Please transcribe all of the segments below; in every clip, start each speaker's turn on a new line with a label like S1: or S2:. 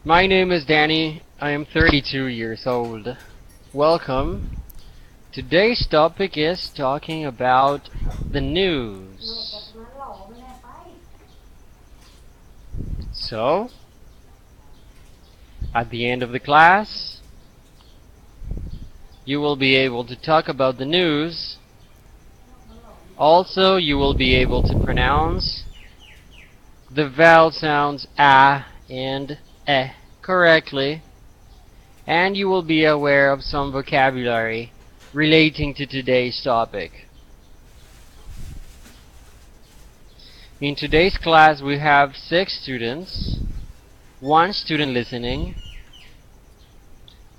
S1: My name is Danny. I am 32 years old. Welcome. Today's topic is talking about the news. So, at the end of the class, you will be able to talk about the news. Also, you will be able to pronounce the vowel sounds a and e correctly, and you will be aware of some vocabulary relating to today's topic. In today's class, we have 6 students, 1 student listening.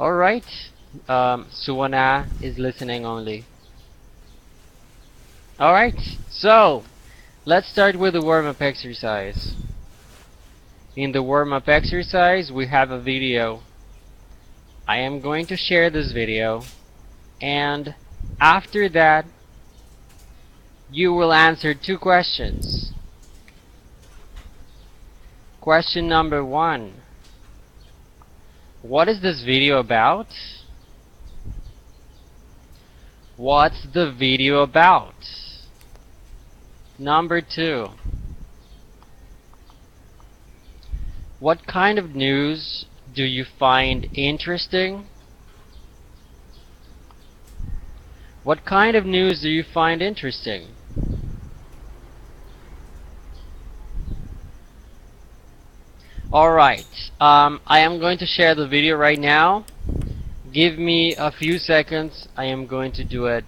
S1: Alright, Suwana is listening only. Alright, so let's start with the warm-up exercise. In the warm-up exercise, we have a video. I am going to share this video, and after that, you will answer 2 questions. Question number 1. What is this video about? What's the video about? Number 2. What kind of news do you find interesting? What kind of news do you find interesting? Alright, I am going to share the video right now. Give me a few seconds. I am going to do it.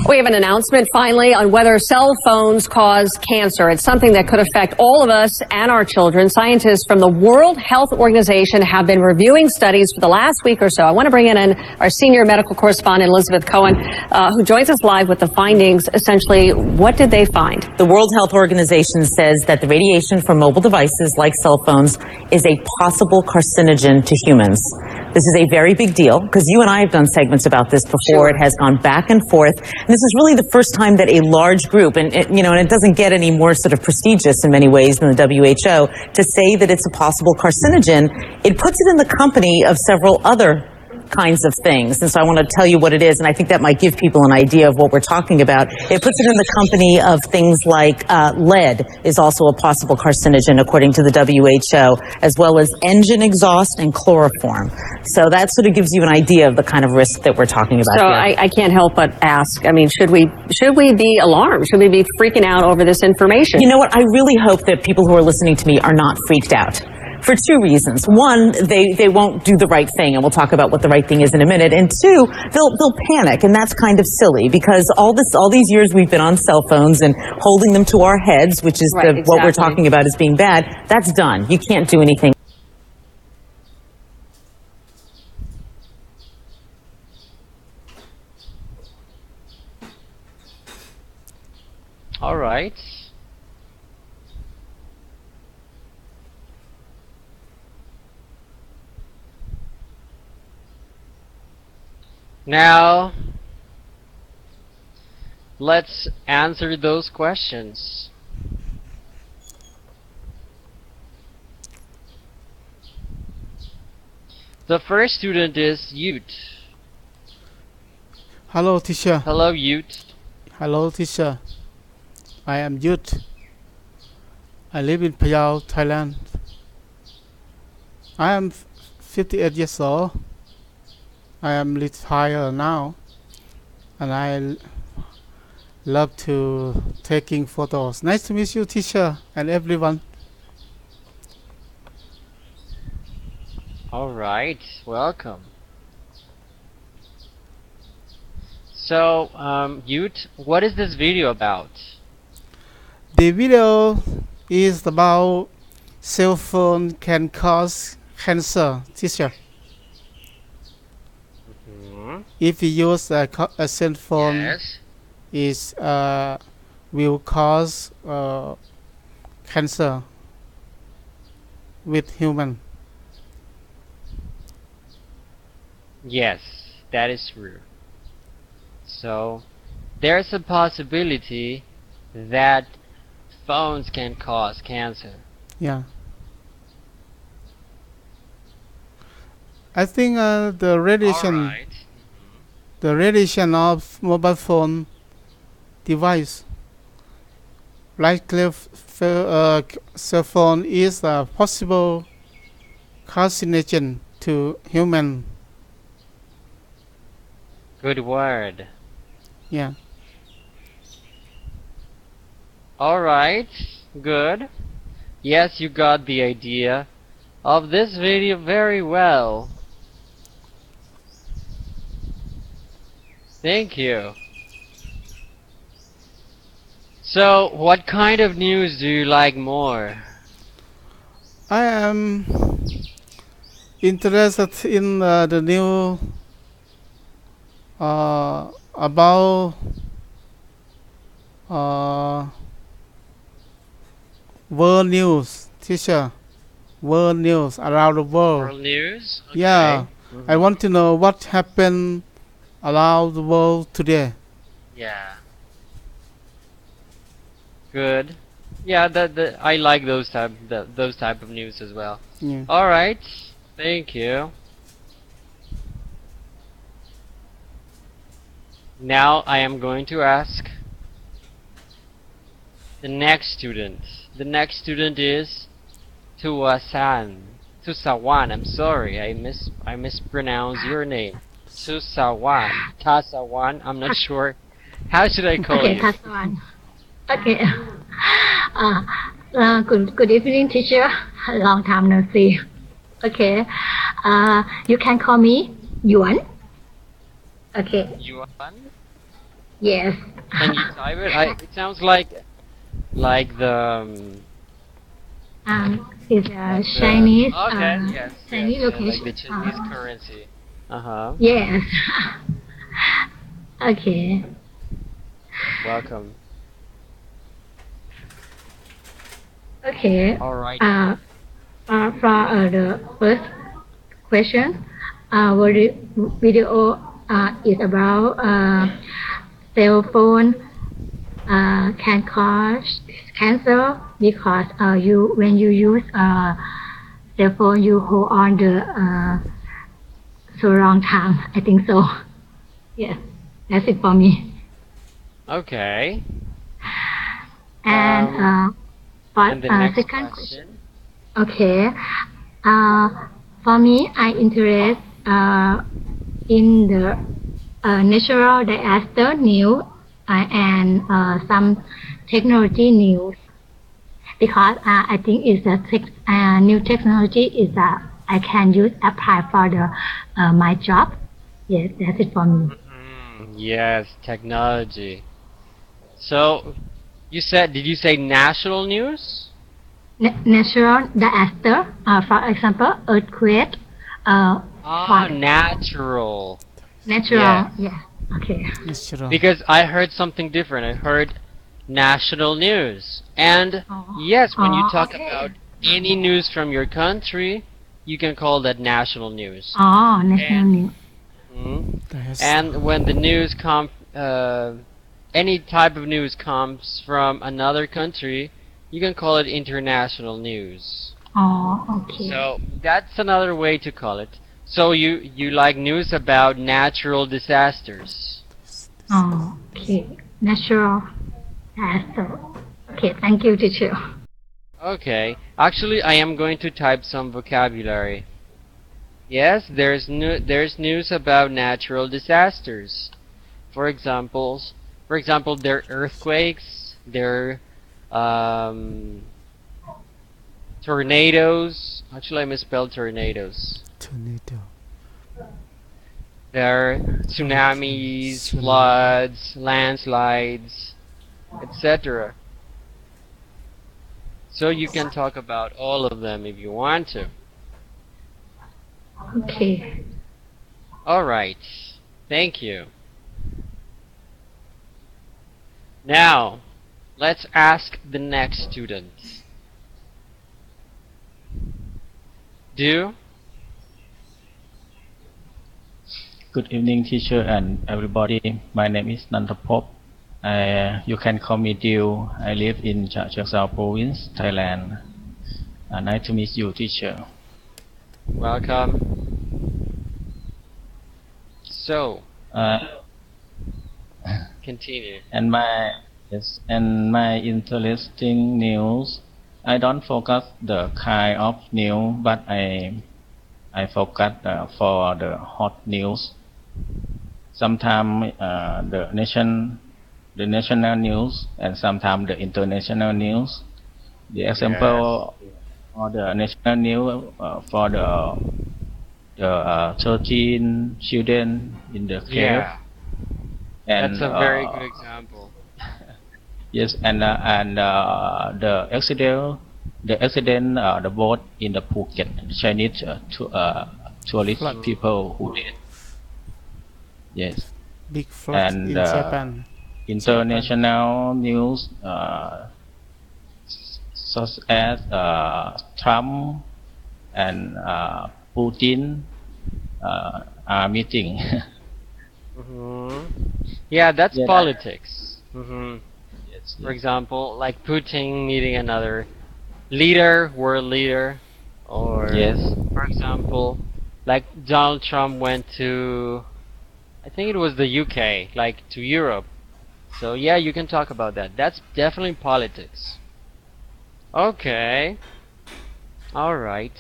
S2: We have an announcement finally on whether cell phones cause cancer. It's something that could affect all of us and our children. Scientists from the World Health Organization have been reviewing studies for the last week or so. I want to bring in our senior medical correspondent, Elizabeth Cohen, who joins us live with the findings. Essentially, what did they find?
S3: The World Health Organization says that the radiation from mobile devices like cell phones is a possible carcinogen to humans. This is a very big deal because you and I have done segments about this before. Sure. It has gone back and forth. And this is really the first time that a large group, and it doesn't get any more sort of prestigious in many ways than the WHO, to say that it's a possible carcinogen. It puts it in the company of several other kinds of things. And so I want to tell you what it is, and I think that might give people an idea of what we're talking about. It puts it in the company of things like lead is also a possible carcinogen, according to the WHO, as well as engine exhaust and chloroform. So that sort of gives you an idea of the kind of risk that we're talking about.
S2: So I can't help but ask, I mean, should we be alarmed? Should we be freaking out over this information?
S3: You know what? I really hope that people who are listening to me are not freaked out. For 2 reasons. One, they won't do the right thing, and we'll talk about what the right thing is in a minute. And 2, they'll panic, and that's kind of silly because all these years we've been on cell phones and holding them to our heads, which is
S2: right, exactly.
S3: What we're talking about as being bad. That's done. You can't do anything.
S1: All right. Now, let's answer those questions. The first student is Ute.
S4: Hello, teacher.
S1: Hello, Ute.
S4: Hello, teacher. I am Ute. I live in Payao, Thailand. I am 58 years old. I am retired now, and I love to taking photos. Nice to meet you, teacher, and everyone.
S1: All right, welcome. So, Ute, what is this video about?
S4: The video is about cell phone can cause cancer, teacher. If you use a cell phone,
S1: Yes.
S4: is will cause cancer. with human.
S1: Yes, that is true. So there's a possibility that phones can cause cancer.
S4: Yeah. I think the radiation of mobile phone device like cell phone is a possible carcinogen to human.
S1: Good word.
S4: Yeah.
S1: Alright, good. Yes, you got the idea of this video very well. Thank you. So, what kind of news do you like more?
S4: I am interested in the new about world news, teacher. World news around the world.
S1: World news? Okay.
S4: Yeah, I want to know what happened around the world today.
S1: Yeah. Good. Yeah, I like those type of news as well.
S4: Yeah.
S1: All right. Thank you. Now I am going to ask the next student. The next student is Tuasan. Tusawan. I'm sorry. I mispronounced your name. Tusawan. Tasawan. I'm not sure. How should I call you?
S5: Tasman. Okay. Good evening, teacher. Long time no see. Okay. You can call me Yuan. Okay.
S1: Yuan?
S5: Yes.
S1: Can you type it? It sounds like the
S5: It's Chinese.
S1: okay. Yes.
S5: Chinese
S1: Yes,
S5: location.
S1: like the Chinese currency.
S5: Yes. Okay.
S1: Welcome.
S5: Okay.
S1: All right.
S5: For the first question, our video is about cell phone can cause cancer because when you use cell phone you hold on the so long time. I think so. Yes, that's it for me.
S1: Okay.
S5: And for
S1: And the next
S5: second
S1: question.
S5: okay. For me, I interest in the natural disaster news and some technology news because I think it's a new technology is that I can use apply for the my job. Yes, that's it for me.
S1: Yes, technology. So, did you say national news?
S5: Natural disaster, for example, earthquake.
S1: Natural.
S5: Natural, yeah. Okay.
S4: Natural.
S1: Because I heard something different. I heard national news. And yes, when you talk about any news from your country, you can call that national news.
S5: National news.
S1: And when the news any type of news comes from another country, you can call it international news.
S5: Okay.
S1: So that's another way to call it. So you like news about natural disasters?
S5: Okay. Natural disaster. Okay, thank you, teacher.
S1: Okay. Actually, I am going to type some vocabulary. Yes, there's news about natural disasters. For example, there are earthquakes, there are tornadoes. Actually, I misspelled tornadoes.
S4: Tornado.
S1: There are tsunamis, floods, landslides, etc. So you can talk about all of them if you want to.
S5: Okay.
S1: Alright, thank you. Now, let's ask the next student. do?
S6: Good evening, teacher and everybody. My name is Nantapop. You can call me Dew. I live in Changsha Province, Thailand. Nice to meet you, teacher.
S1: Welcome. So,
S6: Uh,
S1: continue.
S6: and my interesting news. I don't focus the kind of news, but I focus for the hot news. Sometimes the national news, and sometimes the international news. The example or the national news for the 13 children in the cave.
S1: Yeah,
S6: And
S1: that's a very good example.
S6: yes, and the accident, the boat in the Phuket, Chinese tourist
S4: Flood.
S6: people who did. Yes,
S4: Big flood
S6: and
S4: in Japan.
S6: international news such as Trump and Putin are meeting.
S1: Yeah, that's
S6: Yeah.
S1: politics.
S6: Yes,
S1: For
S6: yes.
S1: example, like Putin meeting another world leader, or
S6: Yes.
S1: for example, like Donald Trump went to, I think it was the UK, like to Europe. So yeah, you can talk about that. That's definitely politics. Okay. All right.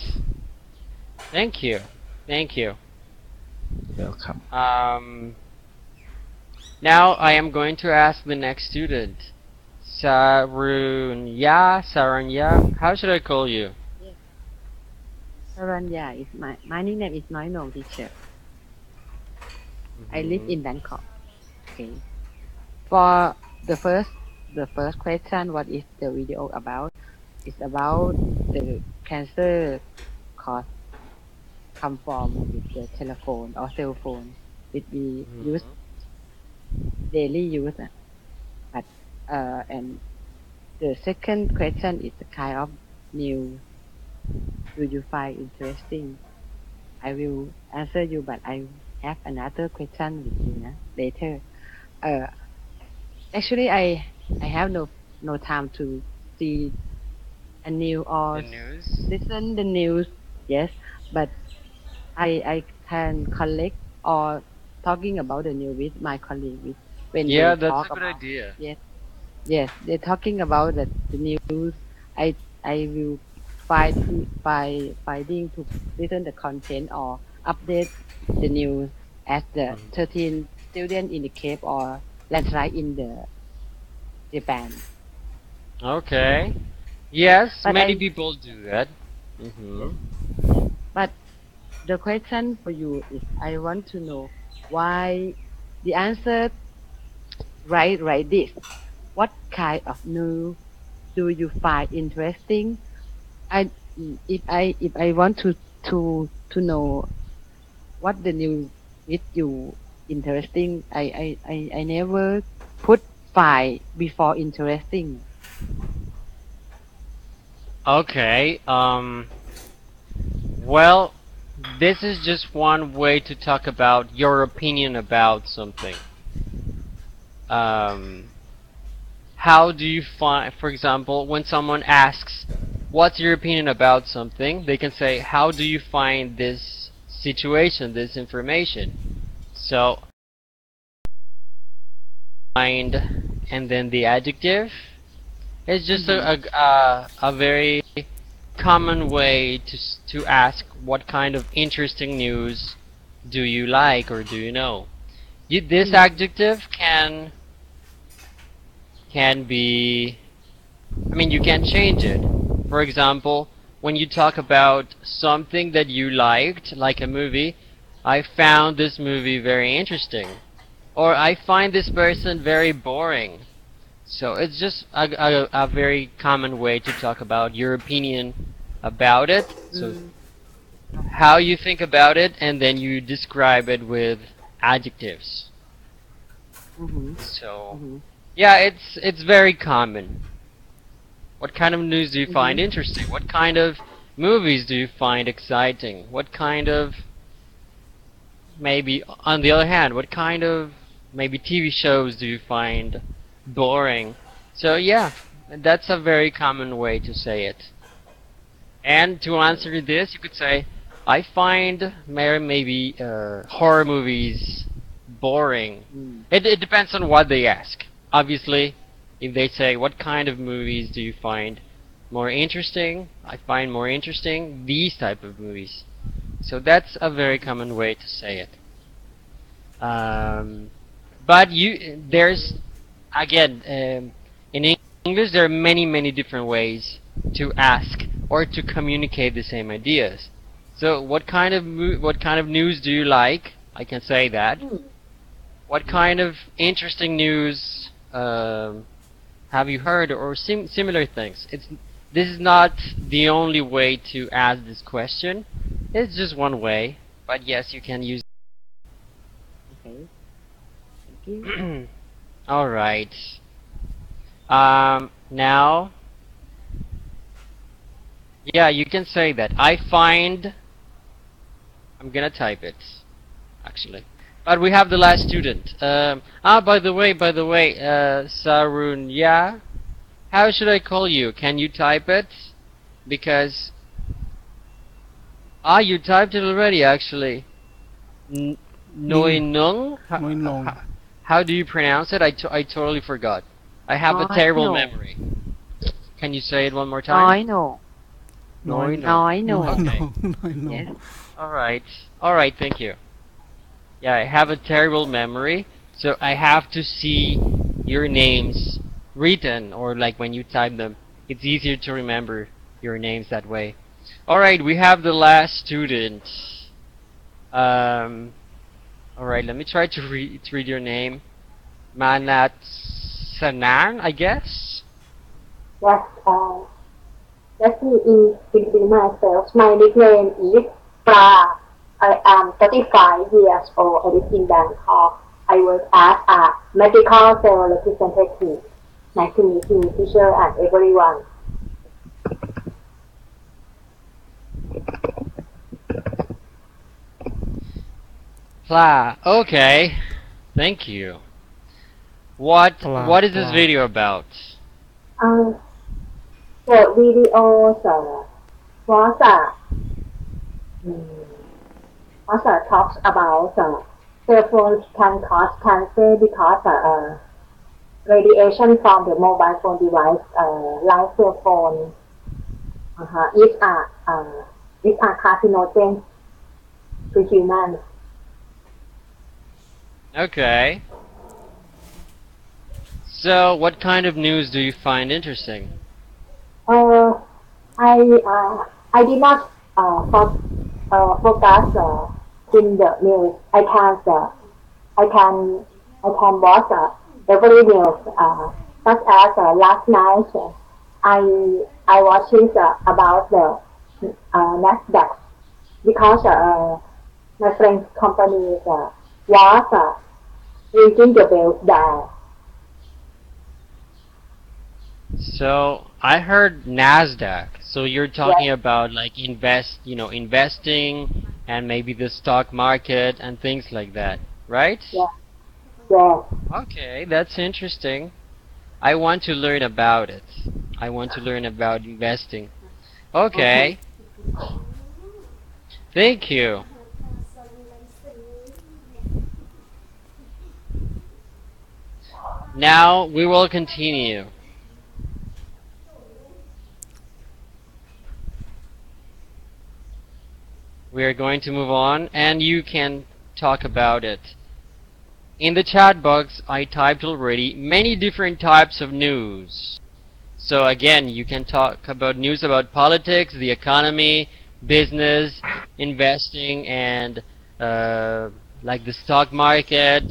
S1: Thank you. Thank you.
S6: Welcome.
S1: Now I am going to ask the next student. Saranya, how should I call you?
S7: Saranya is my nickname is Nói Nong, teacher. I live in Bangkok. Okay. For the first question, what is the video about? It's about the cancer cause come from with the telephone or cell phone which we use daily use. But and the second question is the kind of news do you find interesting? I will answer you, but I have another question with you later. Actually, I have no time to see a news or
S1: The news?
S7: listen the news. Yes, but I can collect or talking about the news with my colleague when
S1: Yeah,
S7: they
S1: that's
S7: talk
S1: a good
S7: about.
S1: idea.
S7: Yes, they're talking about the news. I will finding to listen the content or update the news as the 13 students in the cave or landslide in the Japan.
S1: Okay. Yes,
S7: But
S1: many people do that.
S7: but the question for you is I want to know why the answer right this. What kind of news do you find interesting? I if I want to know what the news with you interesting, I never put find before interesting.
S1: Okay. Well, this is just one way to talk about your opinion about something. How do you find, for example, when someone asks, "What's your opinion about something?" they can say, "How do you find this situation, this information?" So, find, and then the adjective. It's just a very common way to ask what kind of interesting news do you like or do you know. This adjective can be, I mean, you can change it. For example, when you talk about something that you liked, like a movie, I found this movie very interesting, or I find this person very boring. So it's just a very common way to talk about your opinion about it. So how you think about it, and then you describe it with adjectives. So yeah, it's very common. What kind of news do you find interesting? What kind of movies do you find exciting? What kind of, maybe on the other hand, what kind of maybe TV shows do you find boring? So yeah, that's a very common way to say it. And to answer this, you could say, I find maybe horror movies boring. It depends on what they ask. Obviously, if they say, what kind of movies do you find more interesting? I find more interesting these type of movies. So that's a very common way to say it. But there's, again, in English there are many different ways to ask or to communicate the same ideas. So what kind of news do you like? I can say that. What kind of interesting news have you heard, or similar things? This is not the only way to ask this question. It's just one way, but yes, you can use.
S7: Okay. Thank you.
S1: All right. Now, yeah, you can say that. I'm gonna type it, actually. But we have the last student. By the way, Sarun, yeah? How should I call you? Can you type it? Because... you typed it already, actually. Noinung?
S4: Noinung.
S1: How do you pronounce it? I totally forgot. I have a terrible memory. Can you say it one more time?
S7: No.
S1: Okay.
S4: No.
S7: Yes.
S1: Alright, thank you. Yeah, I have a terrible memory, so I have to see your names written, or like when you type them. It's easier to remember your names that way. Alright, we have the last student. Alright, let me try to read your name. Manat Sanan, I guess?
S8: Yes, let me introduce myself. My nickname is Pra. I am 35 years old. I live in Bangkok. I work as a medical sales representative. Nice to meet you, teacher, and everyone.
S1: Pla. Okay. Thank you. What is this video about?
S8: The video talks about cell phones can cause cancer because radiation from the mobile phone device, like cell phone, is a carcinogen to humans.
S1: Okay. So, what kind of news do you find interesting?
S8: I did not focus in the news. I can watch every news. Such as last night, I watching about the NEWS because my friend's company was ringing the bell there.
S1: So, I heard NASDAQ. So you're talking about like investing and maybe the stock market and things like that, right?
S8: Yeah.
S1: Okay, that's interesting. I want to learn about it. I want to learn about investing. Okay. Thank you. Now we will continue. We are going to move on, and you can talk about it. In the chat box, I typed already many different types of news. So again, you can talk about news about politics, the economy, business, investing, and like the stock market,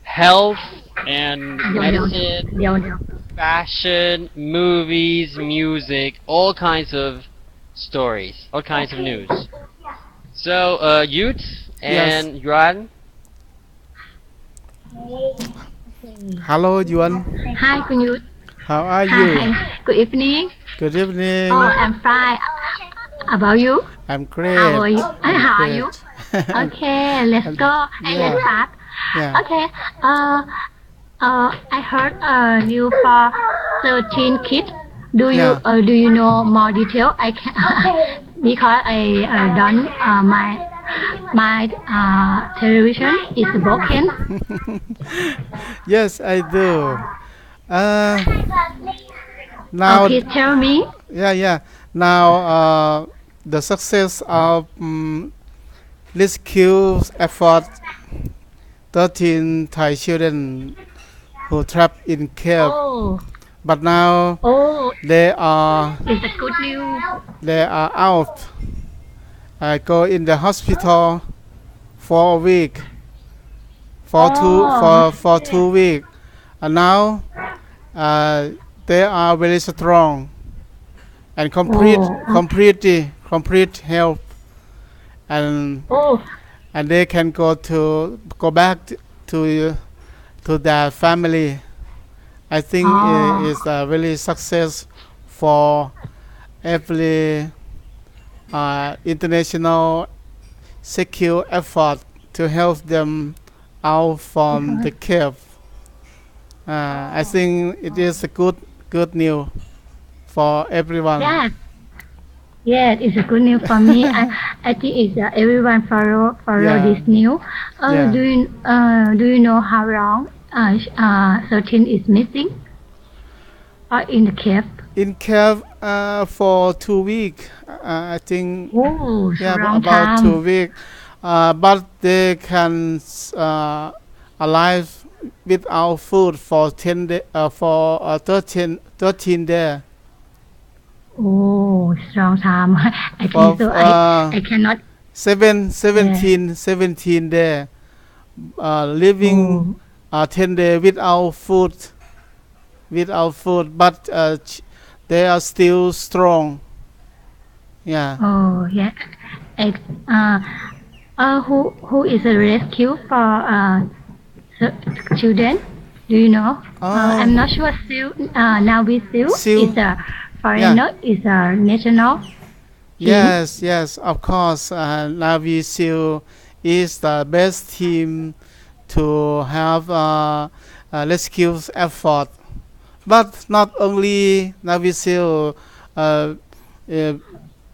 S1: health and medicine, fashion, movies, music, all kinds of stories, all kinds of news. So, Yut and Yuan.
S4: Hello, Yuan.
S5: Hi, Kun Yut.
S4: How are you?
S5: Hi. Good evening.
S4: Good evening.
S5: Oh, I'm fine. about you?
S4: I'm great.
S5: How are you?
S4: I'm
S5: How are you?
S4: great.
S5: Okay, let's go and let's start.
S4: Yeah.
S5: Okay. I heard new for 13 kids. Do you
S4: Yeah.
S5: do you know more detail? I can because I done my television is broken.
S4: Yes, I do. Uh, now,
S5: Please tell me.
S4: yeah. Now, the success of rescue effort 13 Thai children who trapped in cave,
S5: Oh,
S4: but now
S5: oh,
S4: they are
S5: it's a good news.
S4: out. I go in the hospital for a week,
S5: Oh,
S4: for 2 weeks, and now uh, they are very strong and
S5: oh,
S4: complete health, and
S5: oh,
S4: they can go back to their family. I think it
S5: oh,
S4: is a really success for every international secure effort to help them out from the cave. I think it is a good news for everyone.
S5: yes. Yes, it's a good news for me. I think it's everyone follow
S4: Yeah,
S5: this news.
S4: yeah.
S5: Do you know how long 13 is missing or in the cave?
S4: In cave for 2 weeks, I think.
S5: Oh, it's a
S4: Yeah,
S5: long
S4: about
S5: time.
S4: 2 weeks. But they can alive without food for 13 days.
S5: Oh, it's a long time. I
S4: For
S5: think so. I cannot. Yeah.
S4: 17 days. Living
S5: Oh,
S4: 10 days without food, but they are still strong. Yeah.
S5: oh, yeah. I, who is a rescue for children? Do you know? I'm not sure. Still, now we still
S4: Still,
S5: is a
S4: yeah.
S5: foreigner, is a national team.
S4: Yes, of course. Navy SEAL is the best team to have rescue effort. But not only Navy SEAL, uh, uh,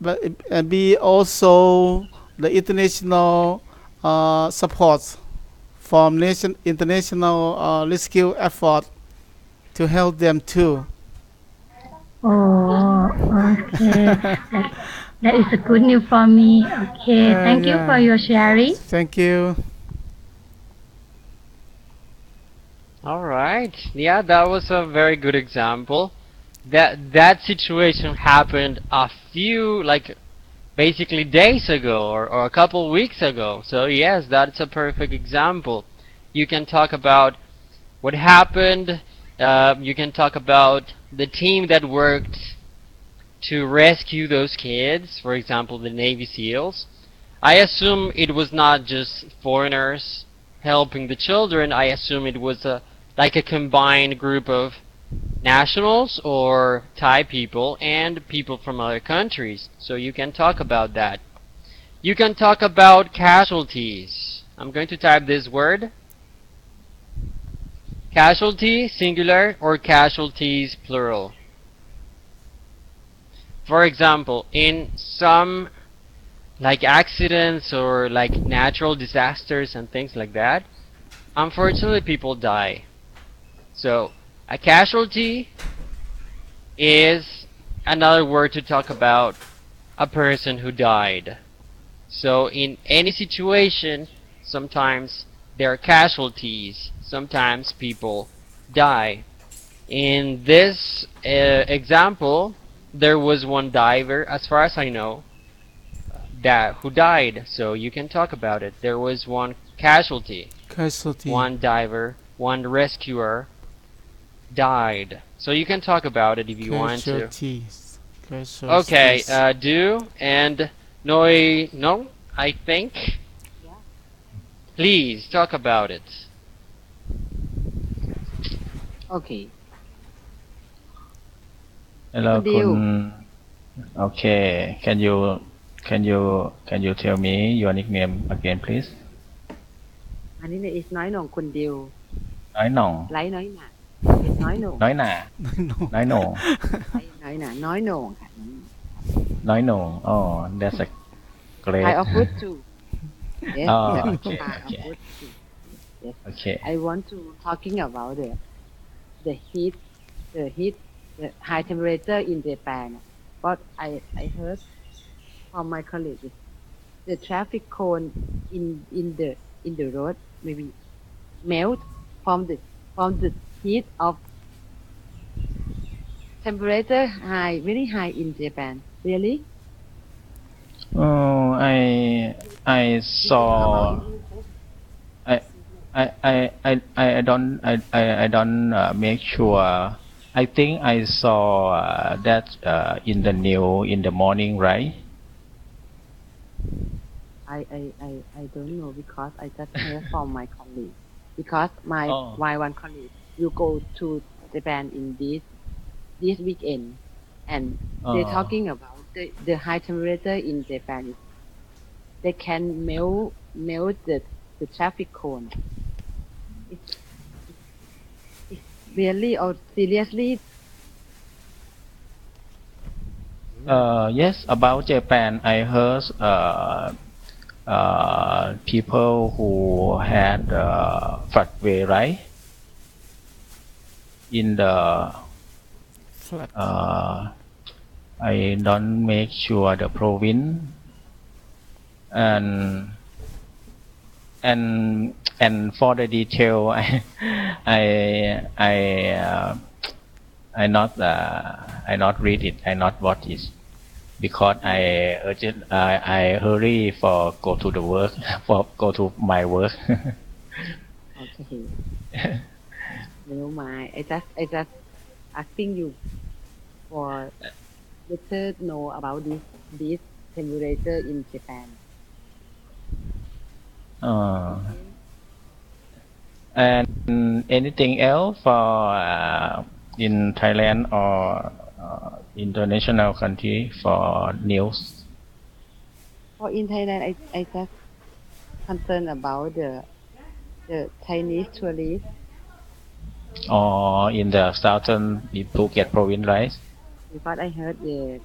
S4: but be also the international support from international rescue effort to help them too.
S5: Oh, okay. That is a good news for me. Okay, thank you for
S4: Yeah.
S5: your sharing.
S4: Thank you.
S1: All right. Yeah, that was a very good example. That situation happened a few, like, basically days ago, or a couple weeks ago. So yes, that's a perfect example. You can talk about what happened. You can talk about the team that worked to rescue those kids, for example, the Navy SEALs. I assume it was not just foreigners helping the children. I assume it was like a combined group of nationals or Thai people and people from other countries. So you can talk about that. You can talk about casualties. I'm going to type this word. Casualty, singular, or casualties, plural. For example, in some like accidents or like natural disasters and things like that, unfortunately people die. So a casualty is another word to talk about a person who died. So in any situation, sometimes there are casualties, sometimes people die. In this example, there was one diver, as far as I know, that who died. So you can talk about it. There was one casualty,
S4: Casualty.
S1: one diver, one rescuer died. So you can talk about it if you want to.
S4: Casualties.
S1: Okay,
S4: Casualties.
S1: do and Noi, no, I think. Please talk about it.
S7: Okay.
S6: แล้ว
S7: คุณดิ
S6: คุ
S7: ว
S6: ณ Okay. Can you tell me your nickname again, please?
S7: My nickname is น้อยหน่งคนเดียว
S6: น้อยหน่อง
S7: ไลน้อยหนาเป็นน้อยหน่ง
S6: น้อยหน่า
S4: no.
S6: น้อยหน่ง
S7: ไลน้อยหนาน้อยหน่งค่ะ
S6: น้อยหน่ง Oh, that's a great.
S7: Thai of food too yes
S6: Oh,
S7: yes
S6: okay,
S7: Thai of
S6: okay.
S7: food too yes
S6: Okay.
S7: I want to talking about the heat the high temperature in Japan but I heard from my colleagues the traffic cone in the road maybe melt from the heat of temperature high very high in Japan really
S6: Oh, I saw. I don't make sure. I think I saw that in the news in the morning, right?
S7: I don't know because I just heard from my colleague because my
S6: Oh.
S7: one colleague will go to Japan in this weekend and they're
S6: Oh.
S7: talking about the high temperature in Japan they can melt the traffic cone it's really or seriously
S6: Yes, about Japan, I heard people who had floodway, right? In the
S4: Flat.
S6: I don't make sure the province and for the detail, I not read it. I not watch it because I hurry for go to the work for go to my work.
S7: okay never mind I just asking you for better know about this temperature in Japan
S6: And anything else for in Thailand or international country for news?
S7: for in Thailand I just concerned about the Chinese tourists
S6: Or in the southern Phuket province, right?
S7: because I heard the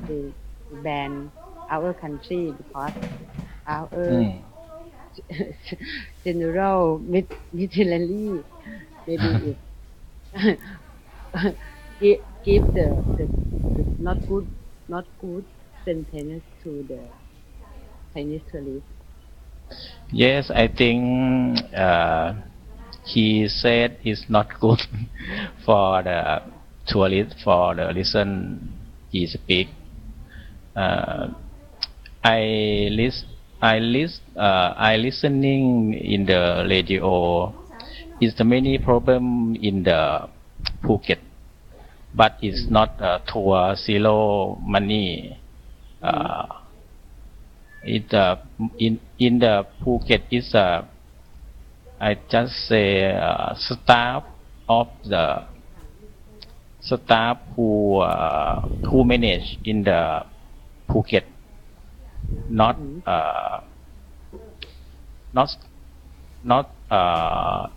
S7: they ban our country because our general military maybe it give the not good sentence to the Chinese tourists.
S6: Yes, I think he said it's not good for the tourist for the listen he speak. I listening in the radio. Is the many problem in the Phuket, but it's not tour zero money. It in the Phuket is I just say staff of the staff who manage in the Phuket, not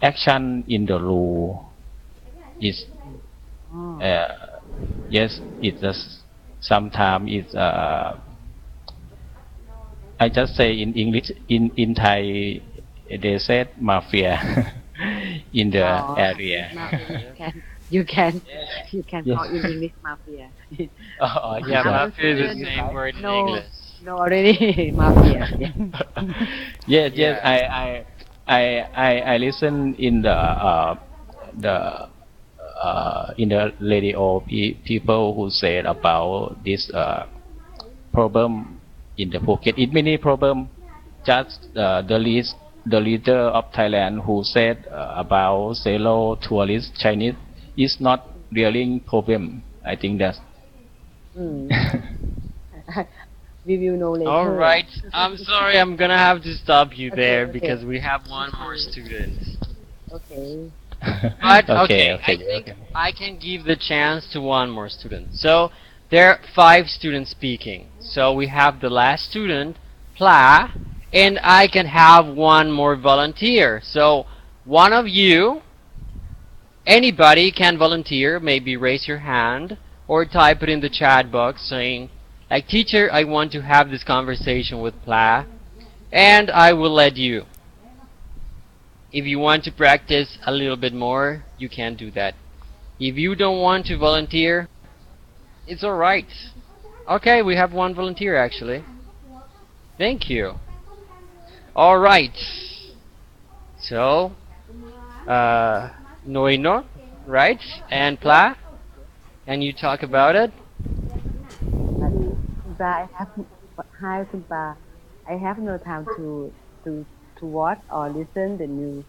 S6: action in the rule is yes it is sometimes it's I just say in English in Thai they said mafia in the area.
S7: Mafia. You can
S6: Yes.
S7: talk in English mafia.
S6: Oh,
S1: Yeah,
S6: sorry.
S1: mafia is the same word in
S7: No,
S1: English.
S7: no, already mafia. Yeah.
S6: Yes. I listen in the in the radio people who said about this problem in the Phuket. It many problem. Just the leader of Thailand who said about zero tourist Chinese is not really problem. I think that's.
S7: We will know later.
S1: All right, I'm sorry, I'm gonna have to stop you
S7: Okay,
S1: there
S7: okay.
S1: because we have one more student.
S7: Okay.
S1: But
S6: Okay,
S1: okay, I
S6: okay,
S1: think
S6: okay.
S1: I can give the chance to one more student. So there are 5 students speaking. So we have the last student, Pla, and I can have one more volunteer. So one of you, anybody can volunteer, maybe raise your hand or type it in the chat box saying, like, teacher, I want to have this conversation with Pla, and I will let you. If you want to practice a little bit more, you can do that. If you don't want to volunteer, it's alright. Okay, we have one volunteer actually. Thank you. Alright. So, Noino, right? And Pla, and you talk about it?
S7: I have hi Kunpa. I have no time to to watch or listen the news.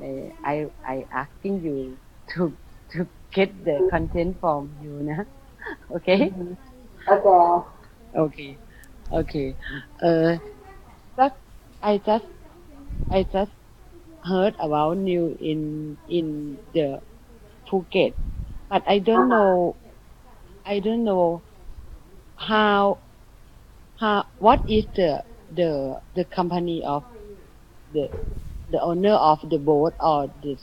S7: I asking you to to get the content from you, na. Okay.
S8: Okay.
S7: Okay. Okay. But I just I just heard about new in the Phuket, but I don't know how what is the company of the the owner of the boat or the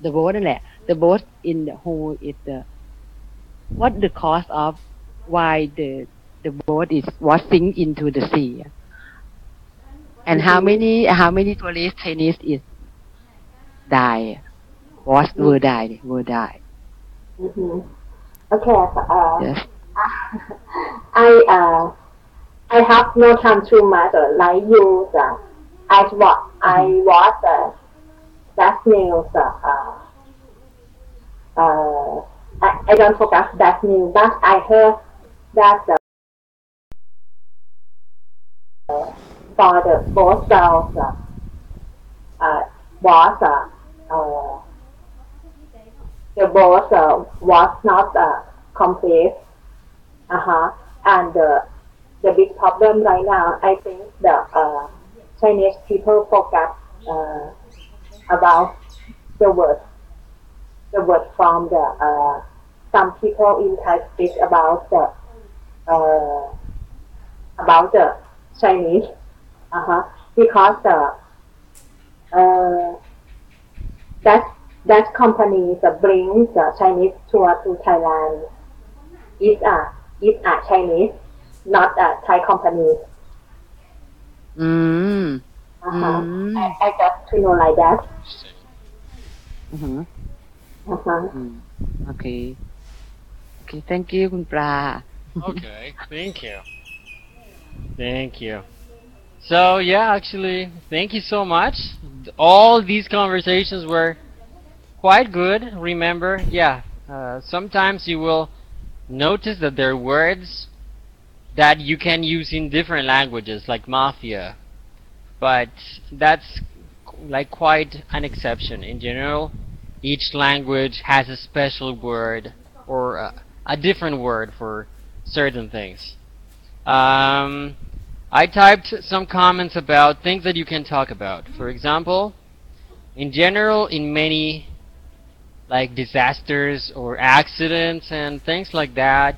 S7: the boat นั่นแหละ the boat in the who is the what the cause of why the boat is was sink into the sea and how many tourists Chinese is die were die
S8: Mm-hmm. Okay.
S7: yes
S8: I I have no time too much like you. I watch that news. I don't focus that news, but I heard that for the both cells was the both was not complete. And the big problem right now, I think the Chinese people forget about the word from the some people in Thai speak about the Chinese, because that company brings Chinese tour to Thailand is a Chinese, not a Thai company. I got to know like that.
S7: okay thank you คุณปลา
S1: Okay, thank you. Thank you. So yeah, actually, thank you so much. All these conversations were quite good. Remember, yeah, sometimes you will notice that there are words that you can use in different languages, like mafia. But that's like quite an exception. In general, each language has a special word or a different word for certain things. I typed some comments about things that you can talk about. For example, in general, in many like disasters or accidents and things like that,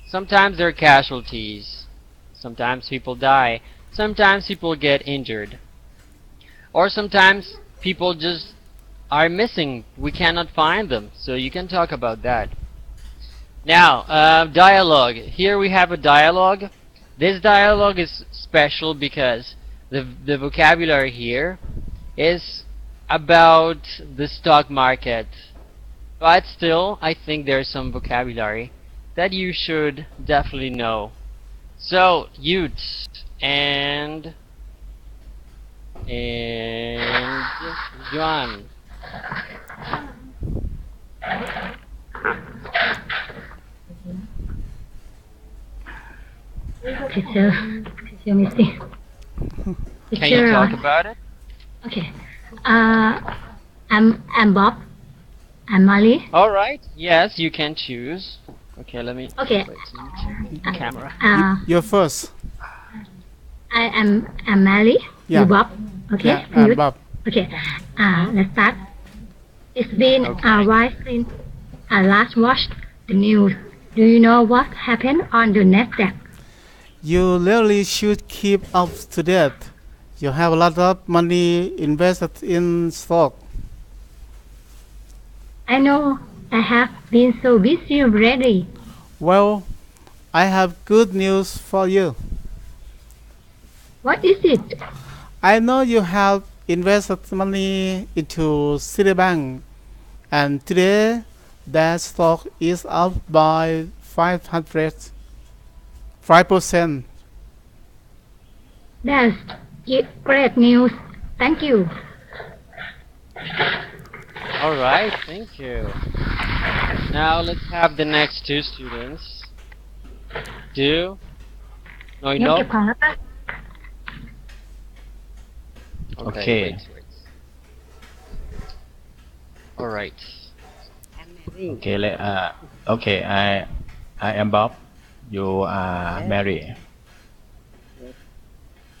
S1: sometimes there are casualties. Sometimes people die. Sometimes people get injured. Or sometimes people just are missing. We cannot find them. So you can talk about that. Now, dialogue. Here we have a dialogue. This dialogue is special because the vocabulary here is about the stock market. But still, I think there's some vocabulary that you should definitely know. So, youths and Juan.
S5: Teacher missing.
S1: Can you talk about it?
S5: Okay. I'm Bob. I'm Molly.
S1: All right. Yes, you can choose. Okay, let me.
S5: Okay.
S1: Camera.
S4: You're first.
S5: I'm Mally.
S4: Yeah.
S5: You Bob. Okay.
S4: Yeah, I'm Bob.
S5: Okay. Let's start. It's been
S1: Okay.
S5: a while since I last watched the news. Do you know what happened on the NASDAQ?
S4: You really should keep up to date. You have a lot of money invested in stock.
S5: I know I have been so busy already.
S4: Well, I have good news for you.
S5: What is it?
S4: I know you have invested money into Citibank, and today that stock is up by 5%.
S5: That's great news. Thank you.
S1: All right, thank you. Now let's have the next two students do. No,
S5: ยัง
S1: no.
S5: เก็บของแล้วปะ
S6: Okay.
S1: Wait. All right.
S6: Okay. Okay. I am Bob. You are Mary.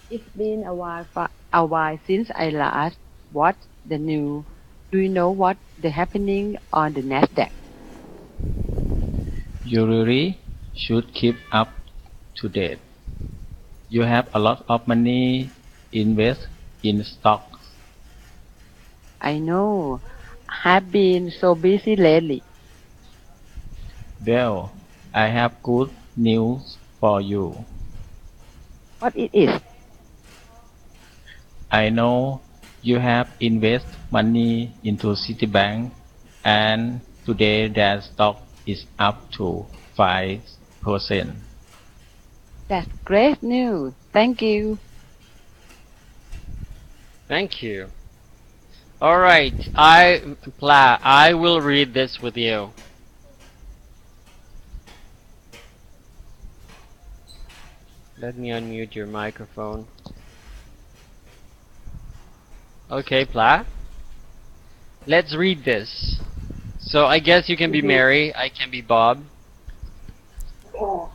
S7: It's been a while since I last watched the news. Do you know what the happening on the NASDAQ?
S6: You really should keep up to date. You have a lot of money invest in stocks.
S7: I know. Have been so busy lately.
S6: Well, I have good news for you.
S7: What it is?
S6: I know you have invest money into Citibank, and today that stock is up to 5%.
S7: That's great news. Thank you.
S1: Thank you. All right. I will read this with you. Let me unmute your microphone. Okay, Pla. Let's read this. So I guess you can be Mary, I can be Bob.
S8: Okay.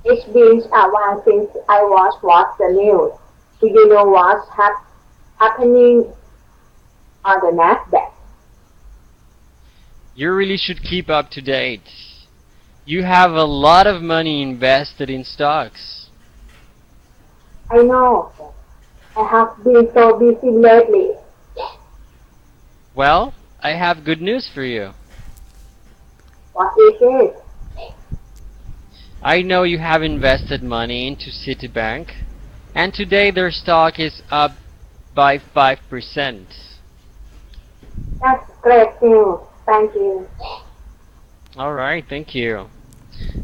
S8: It's been a while since I watched the news. Do you know what's happening on the NASDAQ?
S1: You really should keep up to date. You have a lot of money invested in stocks.
S8: I know. I have been so busy lately.
S1: Well, I have good news for you.
S8: What is it?
S1: I know you have invested money into Citibank, and today their stock is up by 5%.
S8: That's great news. Thank you.
S1: All right, thank you.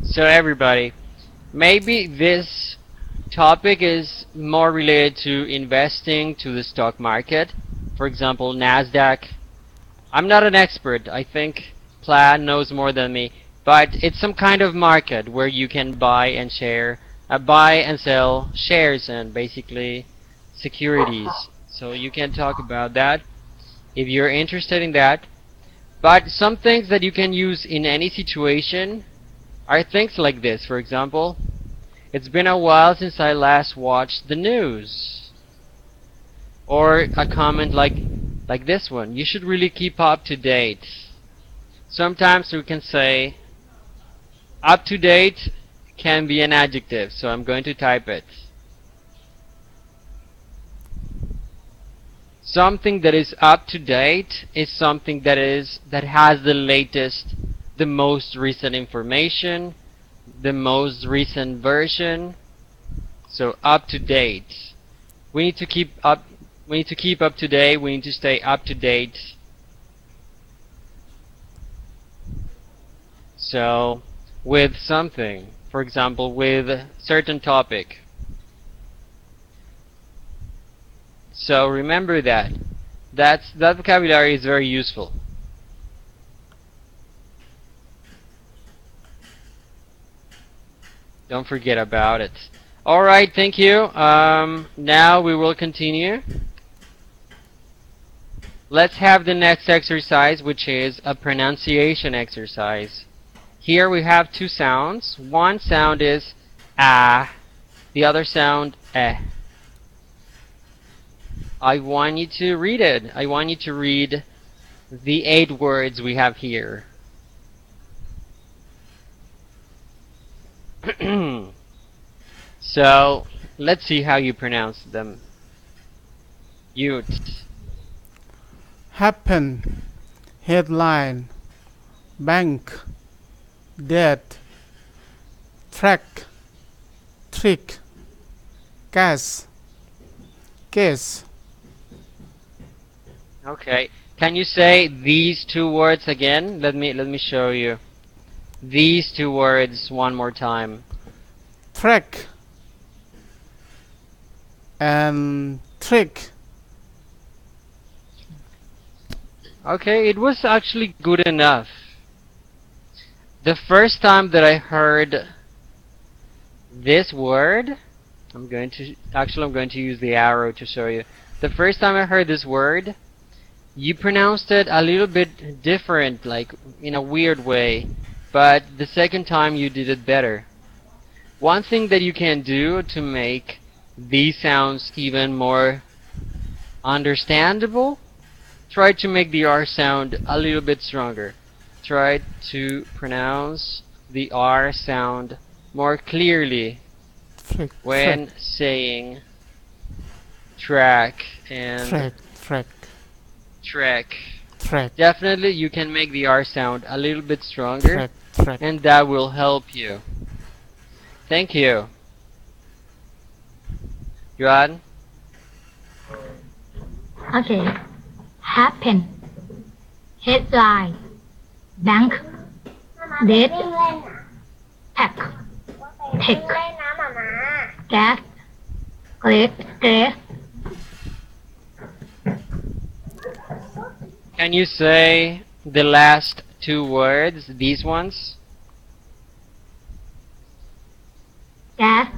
S1: So everybody, maybe this topic is more related to investing to the stock market. For example, NASDAQ. I'm not an expert. I think Plaid knows more than me. But it's some kind of market where you can buy and sell shares and basically securities. So you can talk about that if you're interested in that. But some things that you can use in any situation are things like this. For example, it's been a while since I last watched the news. Or a comment like this one. You should really keep up to date. Sometimes we can say up to date can be an adjective, so I'm going to type it. Something that is up to date is something that has the latest, the most recent information, the most recent version. So up to date. We need to keep up to date, we need to stay up to date. So with something, for example, with a certain topic. So remember that. That vocabulary is very useful. Don't forget about it. Alright, thank you. Now we will continue. Let's have the next exercise, which is a pronunciation exercise. Here we have two sounds. One sound is ah, the other sound eh. I want you to read it. I want you to read the 8 words we have here. So let's see how you pronounce them. Youth.
S4: Happen, headline, bank, debt, track, trick, gas, case.
S1: Okay. Can you say these 2 words again? Let me show you. These 2 words one more time.
S4: Track and trick.
S1: Okay, it was actually good enough. The first time that I heard this word, I'm going to use the arrow to show you. The first time I heard this word, you pronounced it a little bit different, like in a weird way, but the second time you did it better. One thing that you can do to make these sounds even more understandable, try to make the R sound a little bit stronger. Try to pronounce the R sound more clearly
S4: Trick,
S1: when saying track and
S4: track.
S1: Definitely you can make the R sound a little bit stronger,
S4: Track.
S1: and that will help you. Thank you. Yuan?
S5: Okay. Happen. Headline. Bank. Debt. Tax. Tech. Gas. Grace.
S1: Can you say the last 2 words, these ones?
S5: Gas.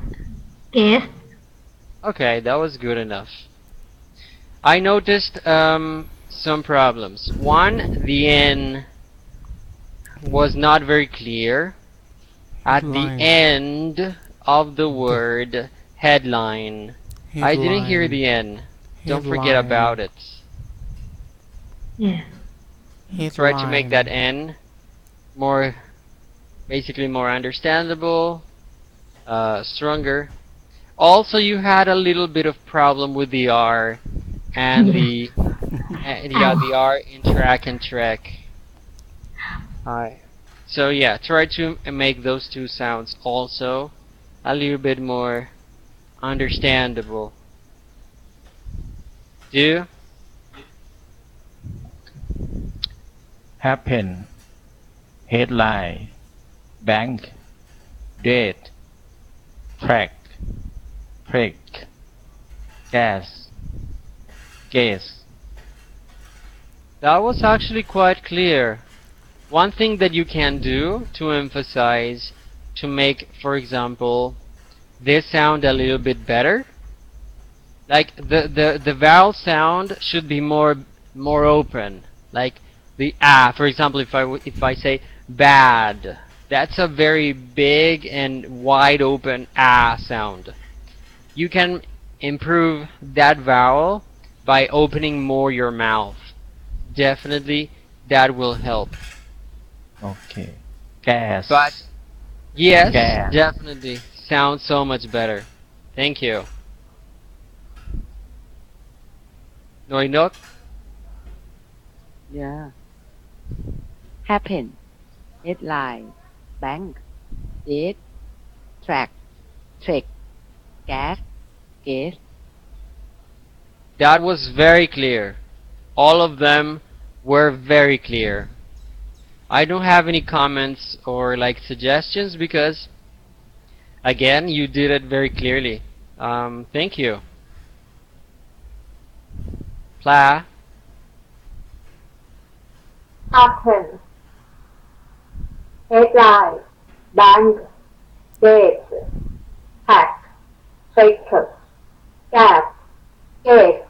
S5: Case.
S1: Okay, that was good enough. I noticed some problems. One, the N was not very clear at the end of the word headline. I didn't hear the N. Don't forget about it.
S5: Yeah.
S1: Try to make that N more, basically more understandable, stronger. Also, you had a little bit of problem with the R and the R in track and trek. So yeah, try to make those 2 sounds also a little bit more understandable. Do?
S6: Happen, headline, bank, date, track, prick, gas, case.
S1: That was actually quite clear. One thing that you can do to emphasize, to make, for example, this sound a little bit better, like the vowel sound should be more open. Like the for example, if I say bad, that's a very big and wide open sound. You can improve that vowel by opening more your mouth. Definitely that will help.
S6: Okay. Gas.
S1: But yes,
S6: Gas.
S1: definitely sounds so much better. Thank you. Noinok?
S7: Yeah. Happen. Headline. Bank. Date. Track. Trick. Gas. Case.
S1: That was very clear. All of them were very clear. I don't have any comments or like suggestions because again you did it very clearly. Thank you. Pla.
S8: Happen, headline, bank, date, tax, trick, gas, case.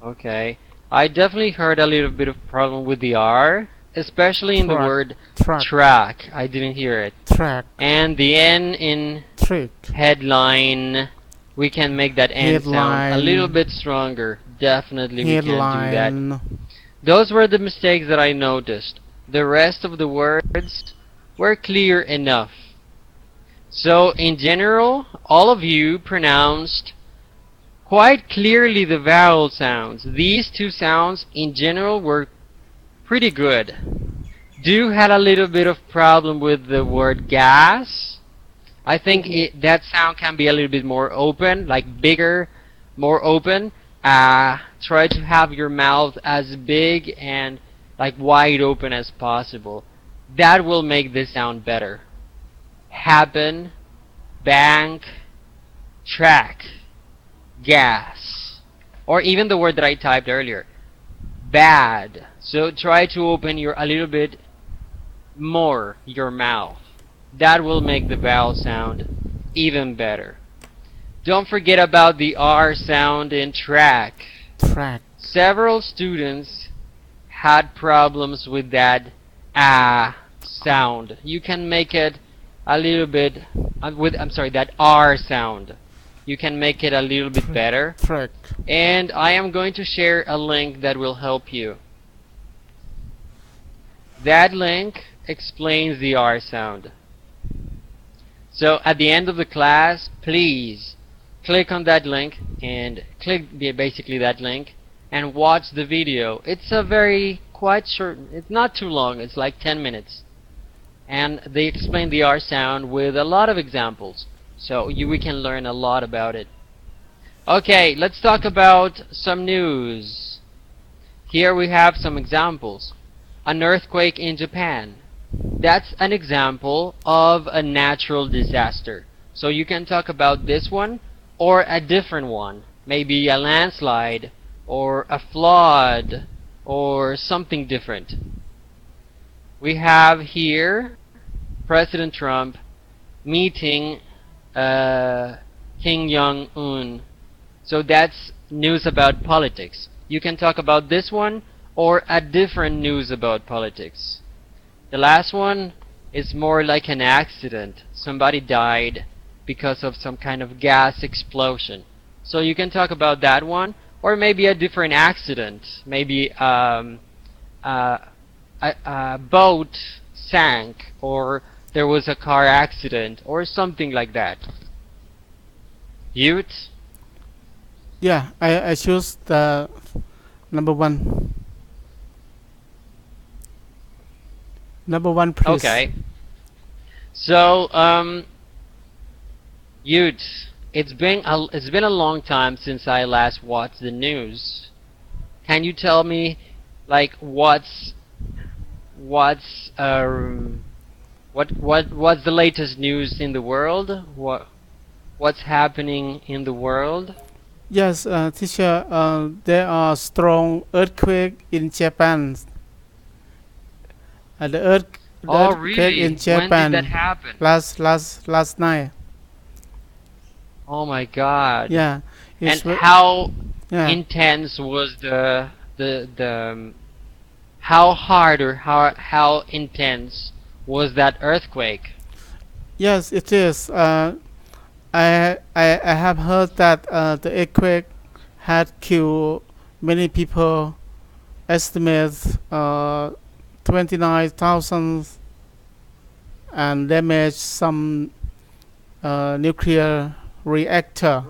S1: Okay. I definitely heard a little bit of problem with the R, especially in the word track. I didn't hear it.
S4: Track.
S1: And the N in
S4: trick.
S1: Headline, we can make that N sound a little bit stronger. Definitely we can't do that.
S4: Headline.
S1: Those were the mistakes that I noticed. The rest of the words were clear enough. So in general, all of you pronounced quite clearly the vowel sounds. These two sounds in general were pretty good. Do had a little bit of problem with the word gas. I think that sound can be a little bit more open, like bigger, more open. Try to have your mouth as big and like wide open as possible. That will make this sound better. Happen, bank, track, gas, or even the word that I typed earlier, bad. So try to open a little bit more your mouth. That will make the vowel sound even better. Don't forget about the R sound in track.
S4: Track.
S1: Several students had problems with that sound. You can make it a little bit that R sound. You can make it a little bit better.
S4: Track.
S1: And I am going to share a link that will help you. That link explains the R sound. So at the end of the class, please click on that link and click basically that link and watch the video. It's a very quite short, it's not too long, it's like 10 minutes. And they explain the R sound with a lot of examples. So we can learn a lot about it. Okay, let's talk about some news. Here we have some examples. An earthquake in Japan. That's an example of a natural disaster. So you can talk about this one or a different one. Maybe a landslide or a flood or something different. We have here President Trump meeting Kim Jong-un. So that's news about politics. You can talk about this one or a different news about politics. The last one is more like an accident. Somebody died because of some kind of gas explosion. So you can talk about that one or maybe a different accident. Maybe a boat sank or there was a car accident or something like that. Youth?
S4: Yeah, I choose the number one. Number one, please.
S1: Okay. So, youth, it's been a long time since I last watched the news. Can you tell me, like, what's the latest news in the world? What's happening in the world?
S4: Yes, teacher. There are strong earthquake in Japan. The earthquake
S1: really?
S4: in Japan.
S1: When did that happen?
S4: Last night.
S1: Oh my God!
S4: Yeah.
S1: And how
S4: yeah.
S1: intense was the how hard or how intense was that earthquake?
S4: Yes, it is. I have heard that the earthquake had killed many people. Estimates 29,000 and damaged some nuclear reactor.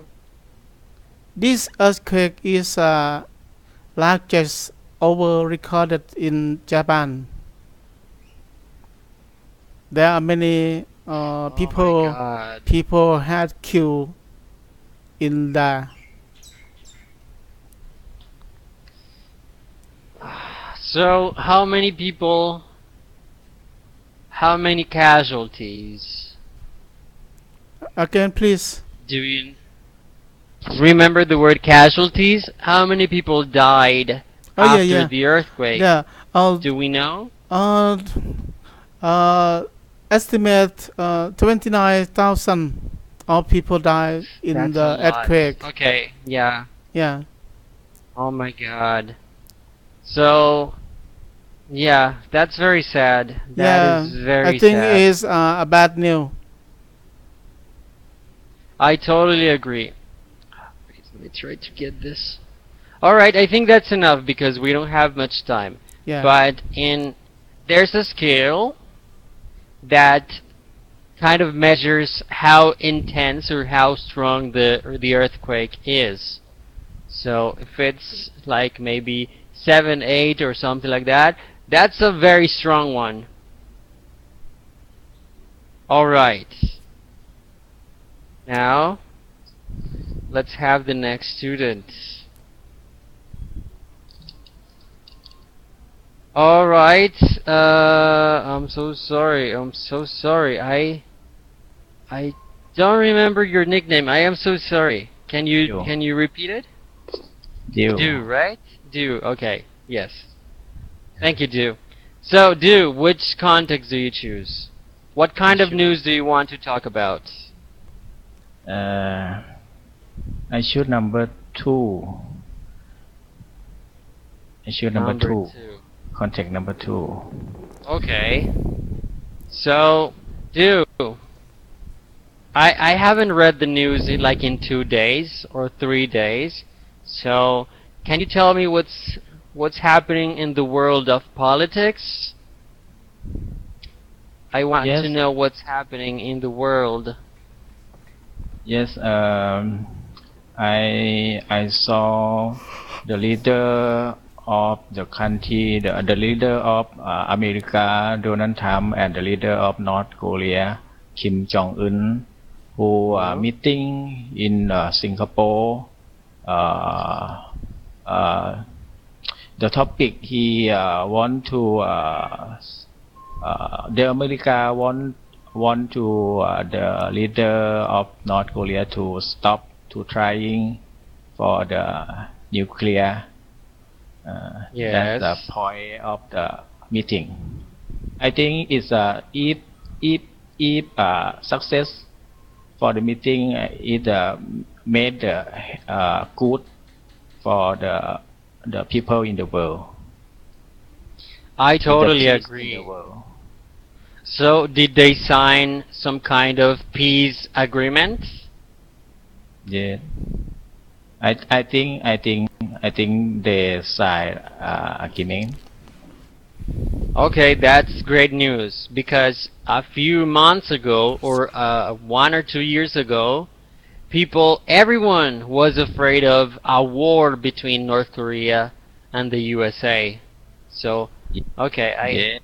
S4: This earthquake is largest ever recorded in Japan. There are many people had killed in the.
S1: So how many people? How many casualties?
S4: Again, please.
S1: Do you remember the word casualties? How many people died after the earthquake?
S4: Yeah.
S1: Do we know?
S4: Estimate 29,000 of people died in the earthquake.
S1: Okay. Yeah.
S4: Yeah.
S1: Oh my God. So, yeah, that's very sad. That is very sad.
S4: I think it is a bad news.
S1: I totally agree. Wait, let me try to get this. Alright, I think that's enough because we don't have much time.
S4: Yeah.
S1: But there's a scale that kind of measures how intense or how strong the earthquake is. So if it's like maybe 7, 8 or something like that, that's a very strong one. Alright. Now, let's have the next student. Alright, I'm so sorry, I don't remember your nickname. I am so sorry. Can you repeat it? Do, right? Do, okay. Yes. Thank you, Do. So, Do, which context do you choose? What kind of news do you want to talk about?
S6: I choose number 2. I choose number 2. Contact number 2.
S1: Okay. So, Do, I haven't read the news in like in 2 days or 3 days. So, can you tell me what's happening in the world of politics? I want to know what's happening in the world.
S6: Yes, I saw the leader of the country, the leader of America, Donald Trump, and the leader of North Korea, Kim Jong-un, who are meeting in Singapore. The topic he want to the America want to the leader of North Korea to stop to trying for the nuclear. That's the point of the meeting. I think it's if success for the meeting, it made good for the people in the world.
S1: I totally agree. So, did they sign some kind of peace agreement?
S6: Yeah, I think they signed agreement.
S1: Okay, that's great news because a few months ago, or 1 or 2 years ago, everyone was afraid of a war between North Korea and the USA. So, okay,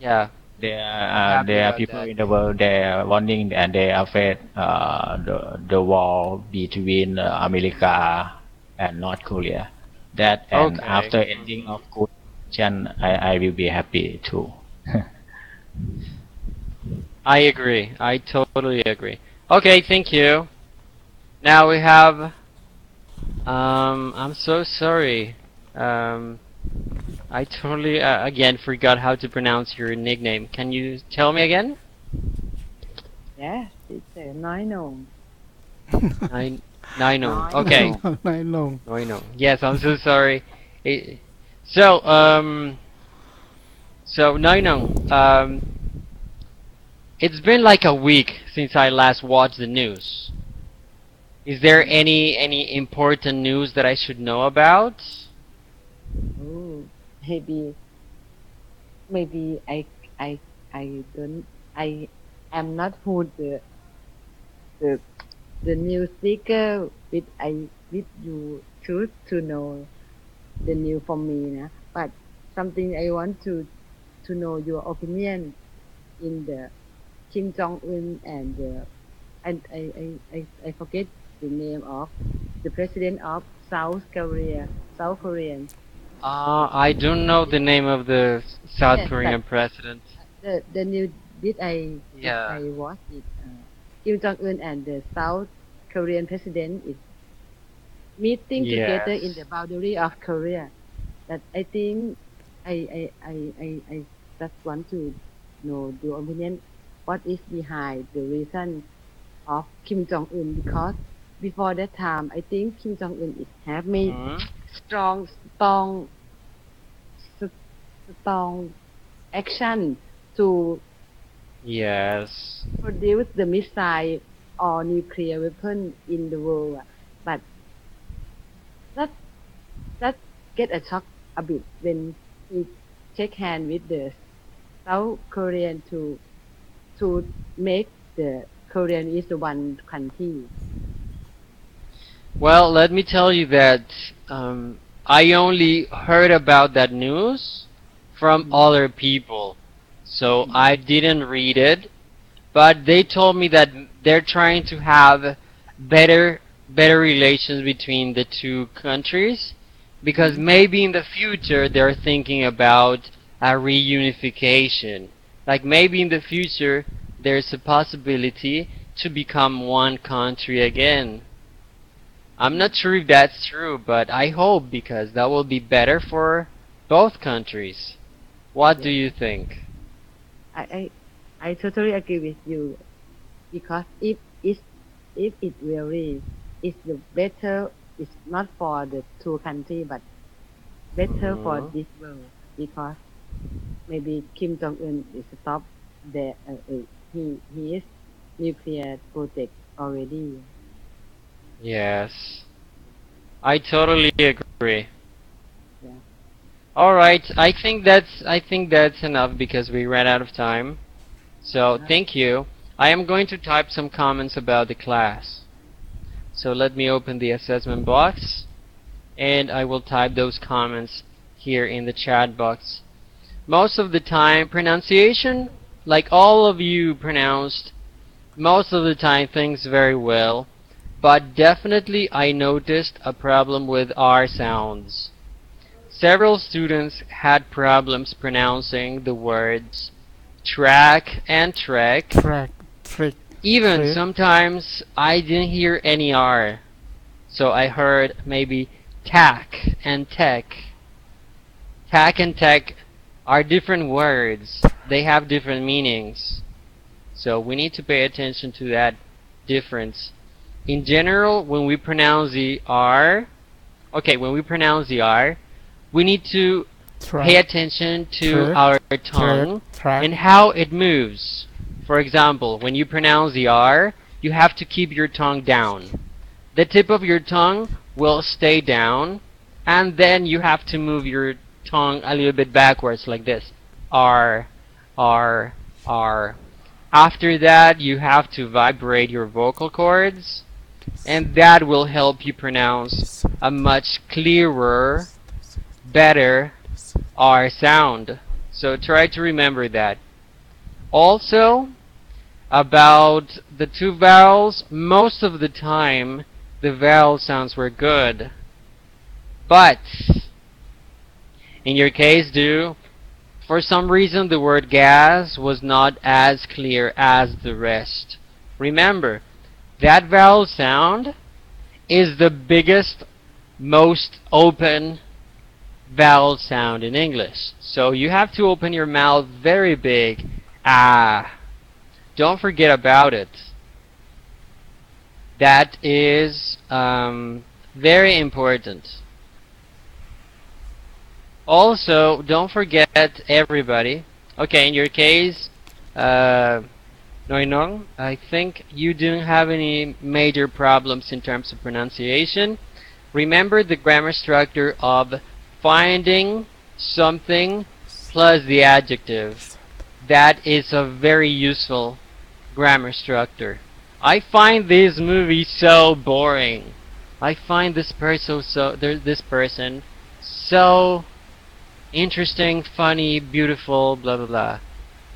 S1: yeah.
S6: There are people in the world, they are warning and they are afraid the war between America and North Korea. That and after ending of good action, I will be happy too.
S1: I agree. I totally agree. Okay, thank you. Now we have I'm so sorry. I totally again forgot how to pronounce your nickname. Can you tell me again?
S7: Yes, it's Nói Nồng.
S1: Nói Nồng. Okay.
S4: Nói Nồng.
S1: Nói Nồng. Yes, I'm so sorry. So Nói Nồng, it's been like a week since I last watched the news. Is there any important news that I should know about?
S7: Maybe I don't am not who the news speaker with you choose to know the news from me, nah? But something I want to know your opinion in the Kim Jong-un and I forget the name of the president of South Korean.
S1: I don't know the name of the South Korean president.
S7: The news I watched it. Kim Jong-un and the South Korean president is meeting together in the boundary of Korea. That I think I just want to know your opinion. What is behind the reason of Kim Jong-un? Because before that time, I think Kim Jong-un have made strong action to produce the missile or nuclear weapon in the world. But that get a shock a bit when he shake hand with the South Korean to make the Korean is the one country.
S1: Well, let me tell you that I only heard about that news from other people, so I didn't read it. But they told me that they're trying to have better better relations between the two countries, because maybe in the future they're thinking about a reunification. Like maybe in the future there's a possibility to become one country again. I'm not sure if that's true, but I hope, because that will be better for both countries. What do you think?
S7: I I totally agree with you, because if it really is the better, it's not for the two country but better for this world, because maybe Kim Jong Un is stop the he is nuclear project already.
S1: Yes, I totally agree.
S7: Yeah.
S1: All right, I think that's enough because we ran out of time. So thank you. I am going to type some comments about the class. So let me open the assessment box, and I will type those comments here in the chat box. Most of the time, pronunciation, like all of you pronounced most of the time things very well, but definitely I noticed a problem with R sounds. Several students had problems pronouncing the words track and trek.
S4: Track, trick,
S1: Even
S4: trick.
S1: sometimes I didn't hear any R. So I heard maybe tack and tech. Tack and tech are different words. They have different meanings. So we need to pay attention to that difference. In general, when we pronounce the R, we need to pay attention to
S4: Track,
S1: our tongue
S4: track.
S1: and how it moves. For example, when you pronounce the R, you have to keep your tongue down. The tip of your tongue will stay down, and then you have to move your tongue a little bit backwards like this. R, R, R. After that, you have to vibrate your vocal cords, and that will help you pronounce a much clearer, better R sound. So try to remember that. Also, about the two vowels, most of the time the vowel sounds were good. But in your case, for some reason the word gas was not as clear as the rest. Remember, that vowel sound is the biggest, most open vowel sound in English. So you have to open your mouth very big. Ah. Don't forget about it. That is very important. Also, don't forget everybody. Okay, in your case, Noinong, I think you didn't have any major problems in terms of pronunciation. Remember the grammar structure of finding something plus the adjective. That is a very useful grammar structure. I find this movie so boring. I find this person so interesting, funny, beautiful, blah blah blah.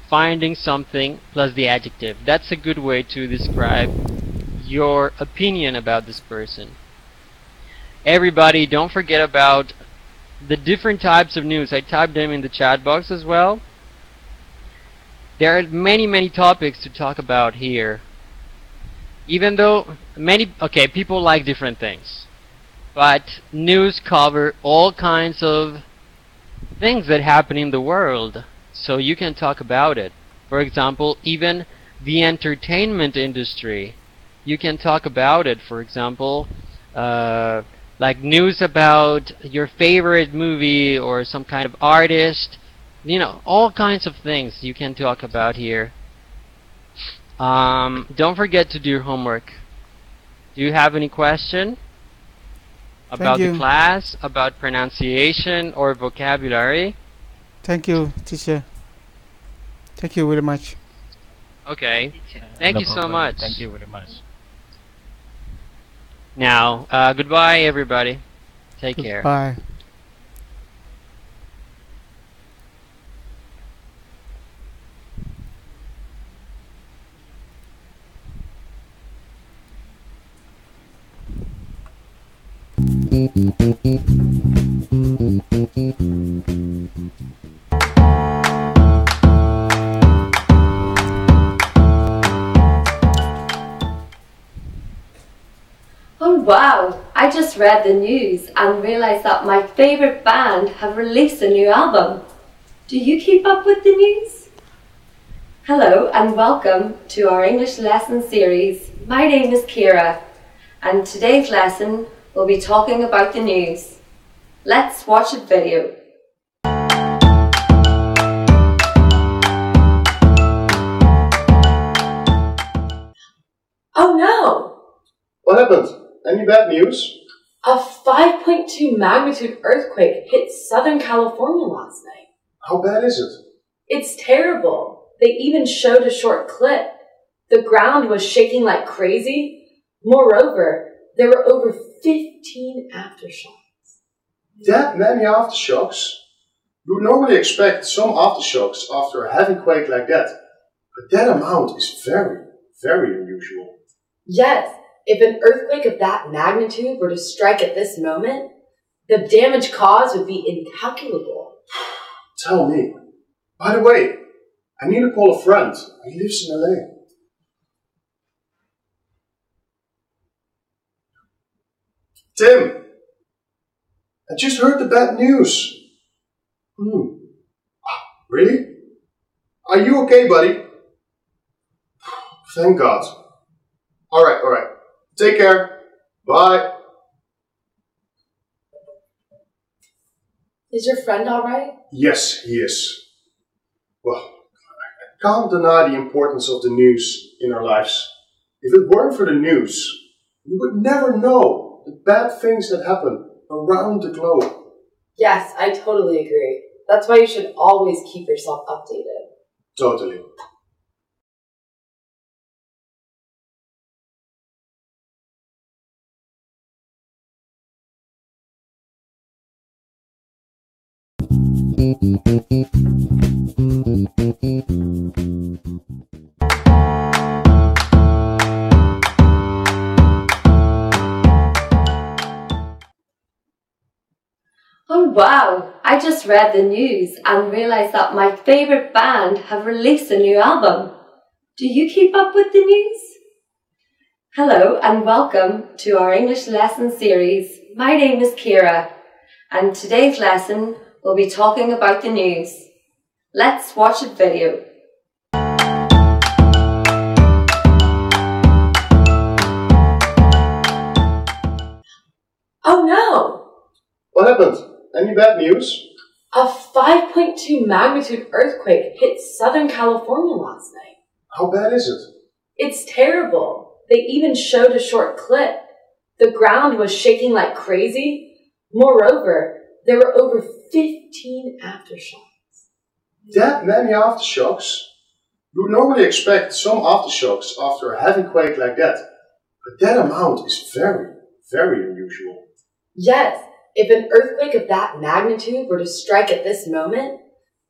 S1: Finding something plus the adjective. That's a good way to describe your opinion about this person. Everybody, don't forget about the different types of news. I typed them in the chat box as well. There are many topics to talk about here. Even though people like different things. But news cover all kinds of things that happen in the world, so you can talk about it. For example, even the entertainment industry, you can talk about it. For example, like news about your favorite movie or some kind of artist, all kinds of things you can talk about here. Don't forget to do your homework. Do you have any question? about the
S4: you.
S1: class, about pronunciation or vocabulary?
S4: Thank you, teacher. Thank you very much.
S1: Okay. Thank you so much.
S6: Thank you very much.
S1: Now, goodbye everybody. Take care.
S4: Bye.
S9: Oh wow, I just read the news and realized that my favorite band have released a new album. Do you keep up with the news? Hello and welcome to our English lesson series. My name is Kira and today's lesson we'll be talking about the news. Let's watch a video.
S10: Oh no!
S11: What happened? Any bad news?
S10: A 5.2 magnitude earthquake hit Southern California last night.
S11: How bad is it?
S10: It's terrible. They even showed a short clip. The ground was shaking like crazy. Moreover, there were over 15 aftershocks.
S11: That many aftershocks? You would normally expect some aftershocks after a heavy quake like that. But that amount is very, very unusual.
S10: Yes, if an earthquake of that magnitude were to strike at this moment, the damage caused would be incalculable.
S11: Tell me. By the way, I need to call a friend. He lives in LA. Tim, I just heard the bad news. Really? Are you okay, buddy? Thank God. Alright. Take care. Bye.
S10: Is your friend alright?
S11: Yes, he is. Well, I can't deny the importance of the news in our lives. If it weren't for the news, we would never know the bad things that happen around the globe.
S10: Yes, I totally agree. That's why you should always keep yourself updated.
S11: Totally.
S9: Oh wow, I just read the news and realized that my favorite band have released a new album. Do you keep up with the news? Hello and welcome to our English lesson series. My name is Kira and today's lesson we'll be talking about the news. Let's watch a video.
S10: Oh no!
S11: What happened? Any bad news?
S10: A 5.2 magnitude earthquake hit Southern California last night.
S11: How bad is it?
S10: It's terrible. They even showed a short clip. The ground was shaking like crazy. Moreover, there were over 15 aftershocks.
S11: That many aftershocks? You would normally expect some aftershocks after a heavy quake like that. But that amount is very, very unusual.
S10: Yes, if an earthquake of that magnitude were to strike at this moment,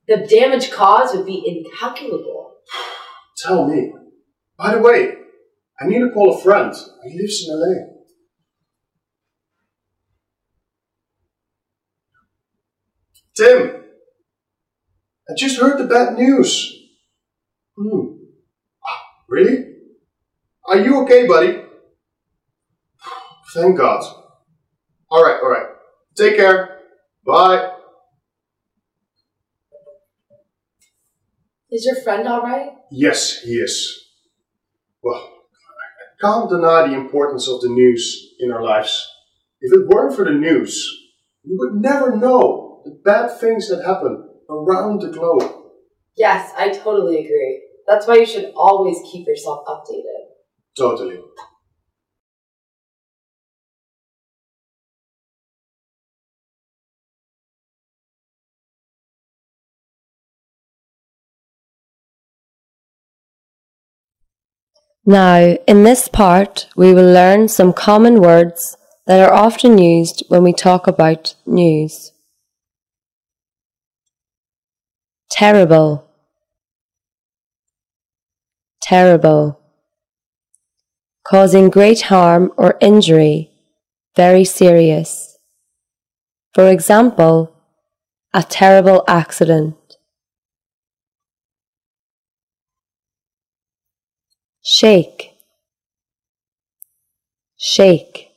S10: the damage caused would be incalculable.
S11: Tell me. By the way, I need to call a friend. He lives in LA. Tim, I just heard the bad news. Really? Are you okay, buddy? Thank God. Alright. Take care. Bye.
S10: Is your friend alright?
S11: Yes, he is. Well, I can't deny the importance of the news in our lives. If it weren't for the news, we would never know the bad things that happen around the globe.
S10: Yes, I totally agree. That's why you should always keep yourself updated.
S11: Totally.
S9: Now, in this part, we will learn some common words that are often used when we talk about news. Terrible, terrible. Causing great harm or injury, very serious. For example, a terrible accident. Shake, shake.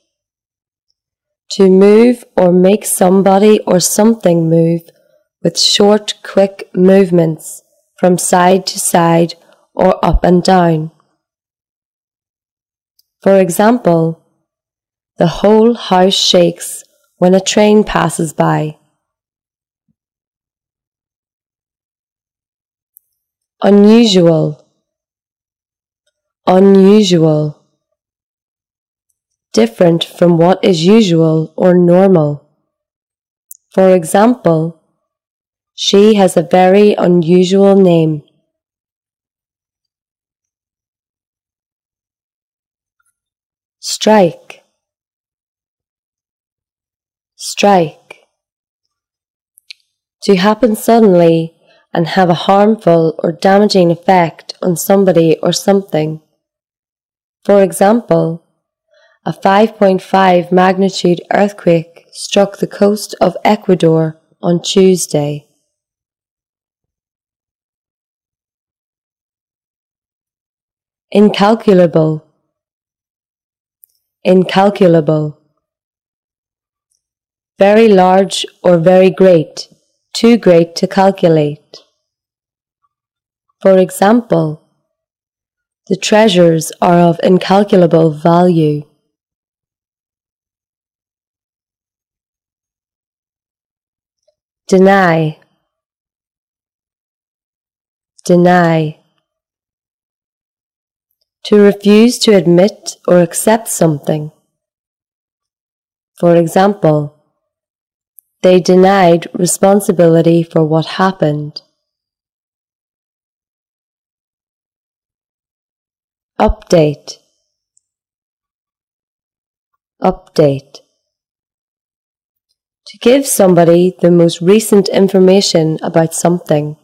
S9: To move or make somebody or something move with short, quick movements from side to side or up and down. For example, the whole house shakes when a train passes by. Unusual, unusual. Different from what is usual or normal. For example, she has a very unusual name. Strike, strike. To happen suddenly and have a harmful or damaging effect on somebody or something. For example, a 5.5 magnitude earthquake struck the coast of Ecuador on Tuesday. Incalculable, incalculable. Very large or very great, too great to calculate. For example, the treasures are of incalculable value. Deny, deny. To refuse to admit or accept something. For example, they denied responsibility for what happened. Update, update. To give somebody the most recent information about something.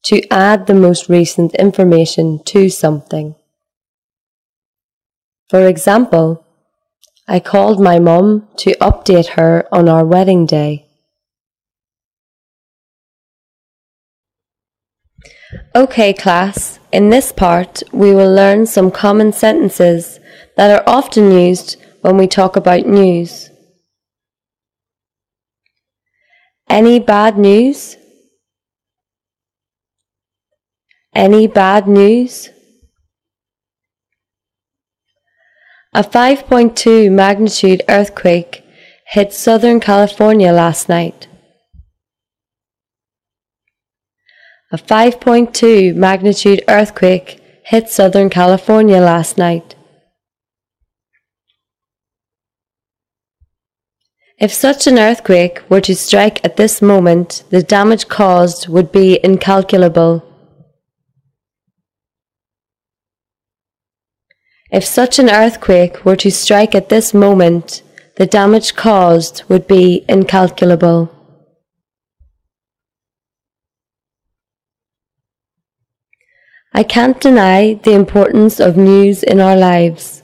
S9: To add the most recent information to something. For example, I called my mum to update her on our wedding day. Okay, class, in this part we will learn some common sentences that are often used when we talk about news. Any bad news? Any bad news? A 5.2 magnitude earthquake hit Southern California last night. A 5.2 magnitude earthquake hit Southern California last night. If such an earthquake were to strike at this moment, the damage caused would be incalculable. If such an earthquake were to strike at this moment, the damage caused would be incalculable. I can't deny the importance of news in our lives.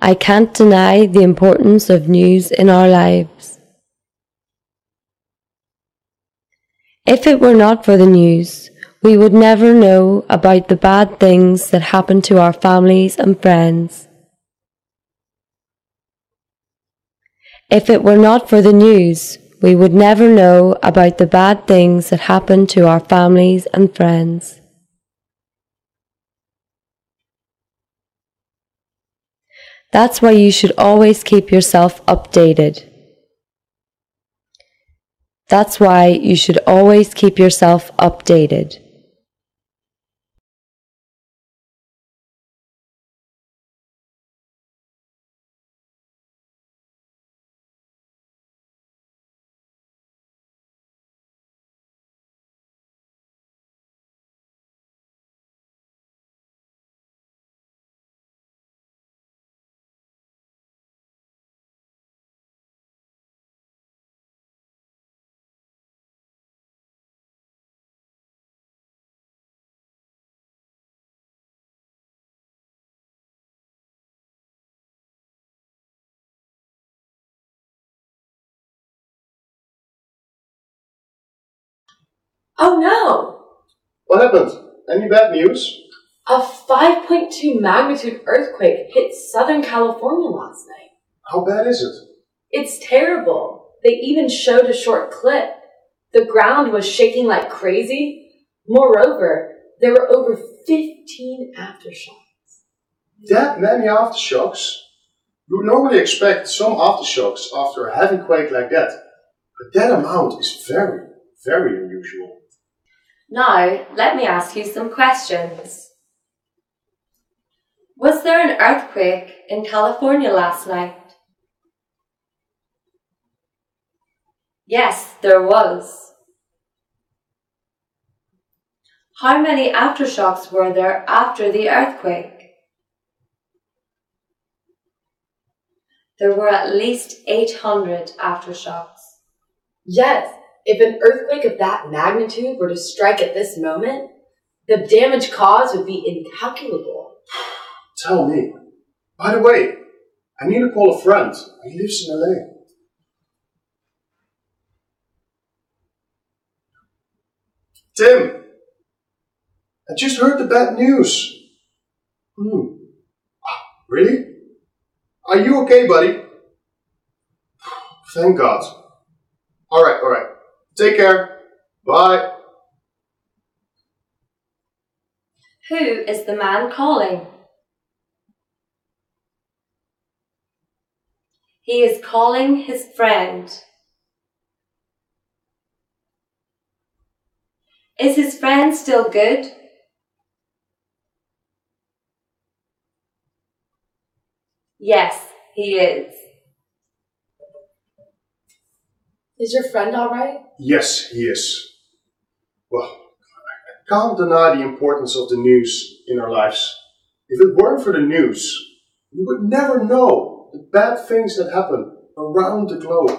S9: I can't deny the importance of news in our lives. If it were not for the news, we would never know about the bad things that happen to our families and friends. If it were not for the news, we would never know about the bad things that happen to our families and friends. That's why you should always keep yourself updated. That's why you should always keep yourself updated.
S10: Oh no!
S11: What happened? Any bad news?
S10: A 5.2 magnitude earthquake hit Southern California last night.
S11: How bad is it?
S10: It's terrible. They even showed a short clip. The ground was shaking like crazy. Moreover, there were over 15 aftershocks.
S11: That many aftershocks? You would normally expect some aftershocks after a heavy quake like that. But that amount is very, very unusual.
S9: Now, let me ask you some questions. Was there an earthquake in California last night? Yes, there was. How many aftershocks were there after the earthquake? There were at least 800 aftershocks.
S10: Yes, if an earthquake of that magnitude were to strike at this moment, the damage caused would be incalculable.
S11: Tell me. By the way, I need to call a friend. He lives in LA. Tim, I just heard the bad news. Really? Are you okay, buddy? Thank God. Alright. Take care. Bye.
S9: Who is the man calling? He is calling his friend. Is his friend still good? Yes, he is.
S10: Is your friend alright?
S11: Yes, he is. Well, I can't deny the importance of the news in our lives. If it weren't for the news, we would never know the bad things that happen around the globe.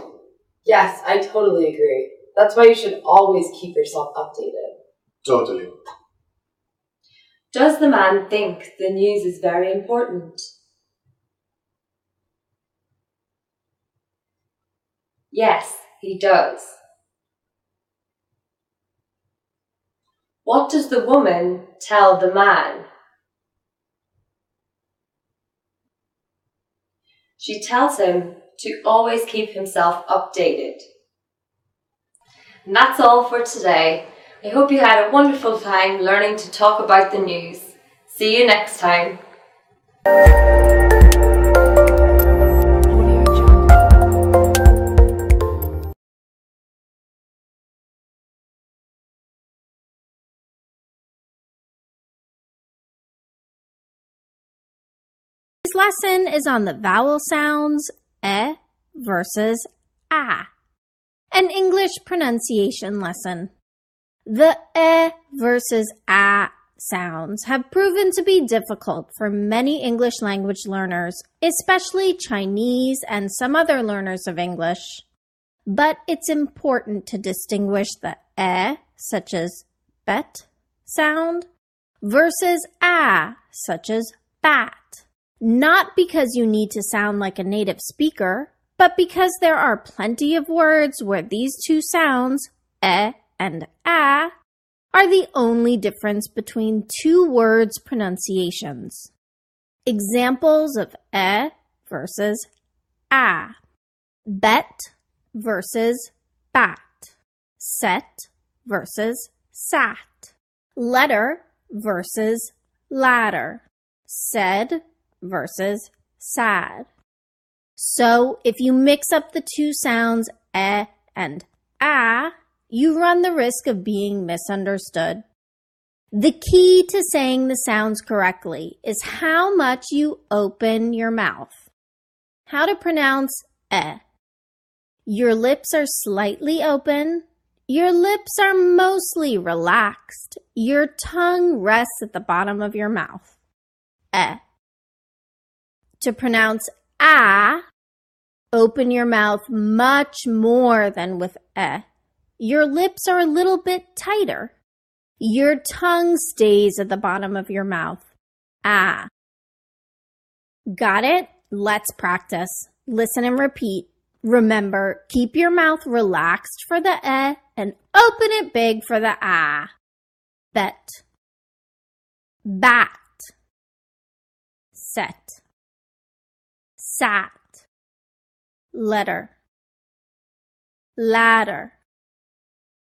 S10: Yes, I totally agree. That's why you should always keep yourself updated.
S11: Totally.
S9: Does the man think the news is very important? Yes, he does. What does the woman tell the man? She tells him to always keep himself updated. And that's all for today. I hope you had a wonderful time learning to talk about the news. See you next time.
S12: This lesson is on the vowel sounds versus a, an English pronunciation lesson. The versus a sounds have proven to be difficult for many English language learners, especially Chinese and some other learners of English. But it's important to distinguish the such as bet sound, versus a, such as bat. Not because you need to sound like a native speaker, but because there are plenty of words where these two sounds, and a, are the only difference between two words' pronunciations. Examples of versus a. Bet versus bat. Set versus sat. Letter versus ladder. Said versus sad. So if you mix up the two sounds and a, you run the risk of being misunderstood. The key to saying the sounds correctly is how much you open your mouth. How to pronounce Your lips are slightly open. Your lips are mostly relaxed. Your tongue rests at the bottom of your mouth. To pronounce a, open your mouth much more than with Your lips are a little bit tighter. Your tongue stays at the bottom of your mouth. Got it? Let's practice. Listen and repeat. Remember, keep your mouth relaxed for the eh and open it big for the ah. Bet. Bat. Set. Sat. Letter. Ladder.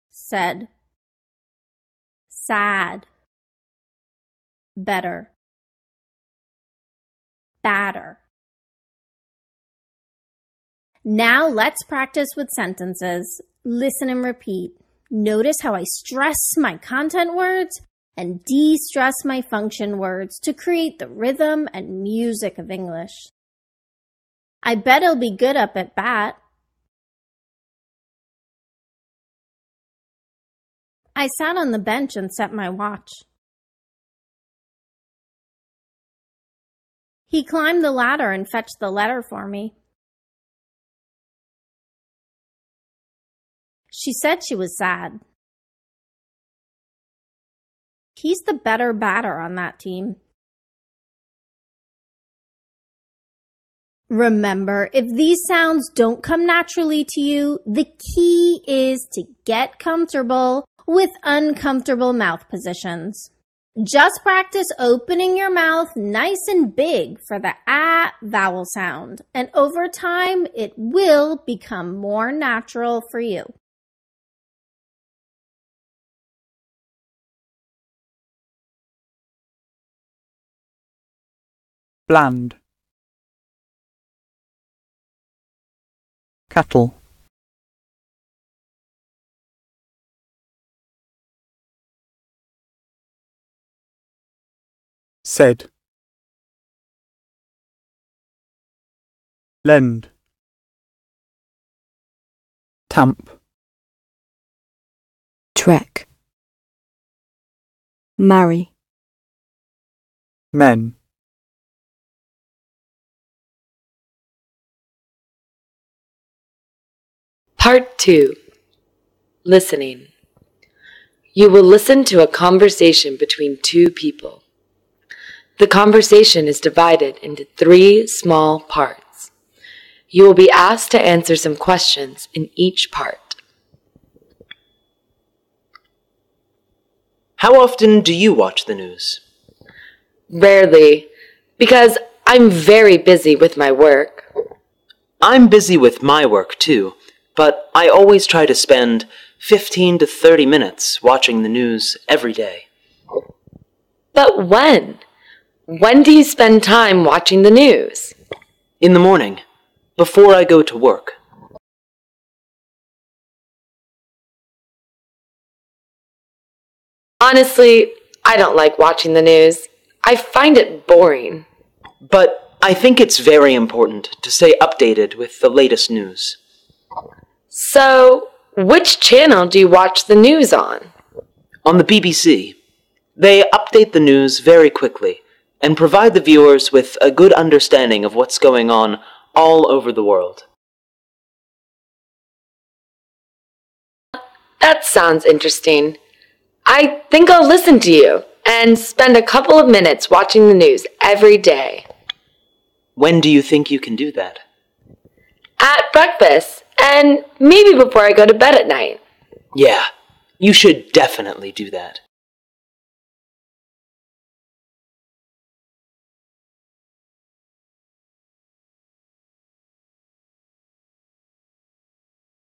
S12: Said. Sad. Better. Batter. Now let's practice with sentences. Listen and repeat. Notice how I stress my content words and de-stress my function words to create the rhythm and music of English. I bet I'll be good up at bat. I sat on the bench and set my watch. He climbed the ladder and fetched the letter for me. She said she was sad. He's the better batter on that team. Remember, if these sounds don't come naturally to you, the key is to get comfortable with uncomfortable mouth positions. Just practice opening your mouth nice and big for the ah vowel sound, and over time, it will become more natural for you.
S13: Bland. Cattle. Said. Lend. Tamp.
S14: Trek. Marry.
S13: Men.
S15: Part 2. Listening. You will listen to a conversation between two people. The conversation is divided into 3 small parts. You will be asked to answer some questions in each part.
S16: How often do you watch the news?
S15: Rarely, because I'm very busy with my work.
S16: I'm busy with my work too, but I always try to spend 15 to 30 minutes watching the news every day.
S15: But when? When do you spend time watching the news?
S16: In the morning, before I go to work.
S15: Honestly, I don't like watching the news. I find it boring.
S16: But I think it's very important to stay updated with the latest news.
S15: So, which channel do you watch the news on?
S16: On the BBC. They update the news very quickly and provide the viewers with a good understanding of what's going on all over the world.
S15: That sounds interesting. I think I'll listen to you and spend a couple of minutes watching the news every day.
S16: When do you think you can do that?
S15: At breakfast, and maybe before I go to bed at night.
S16: Yeah, you should definitely do that.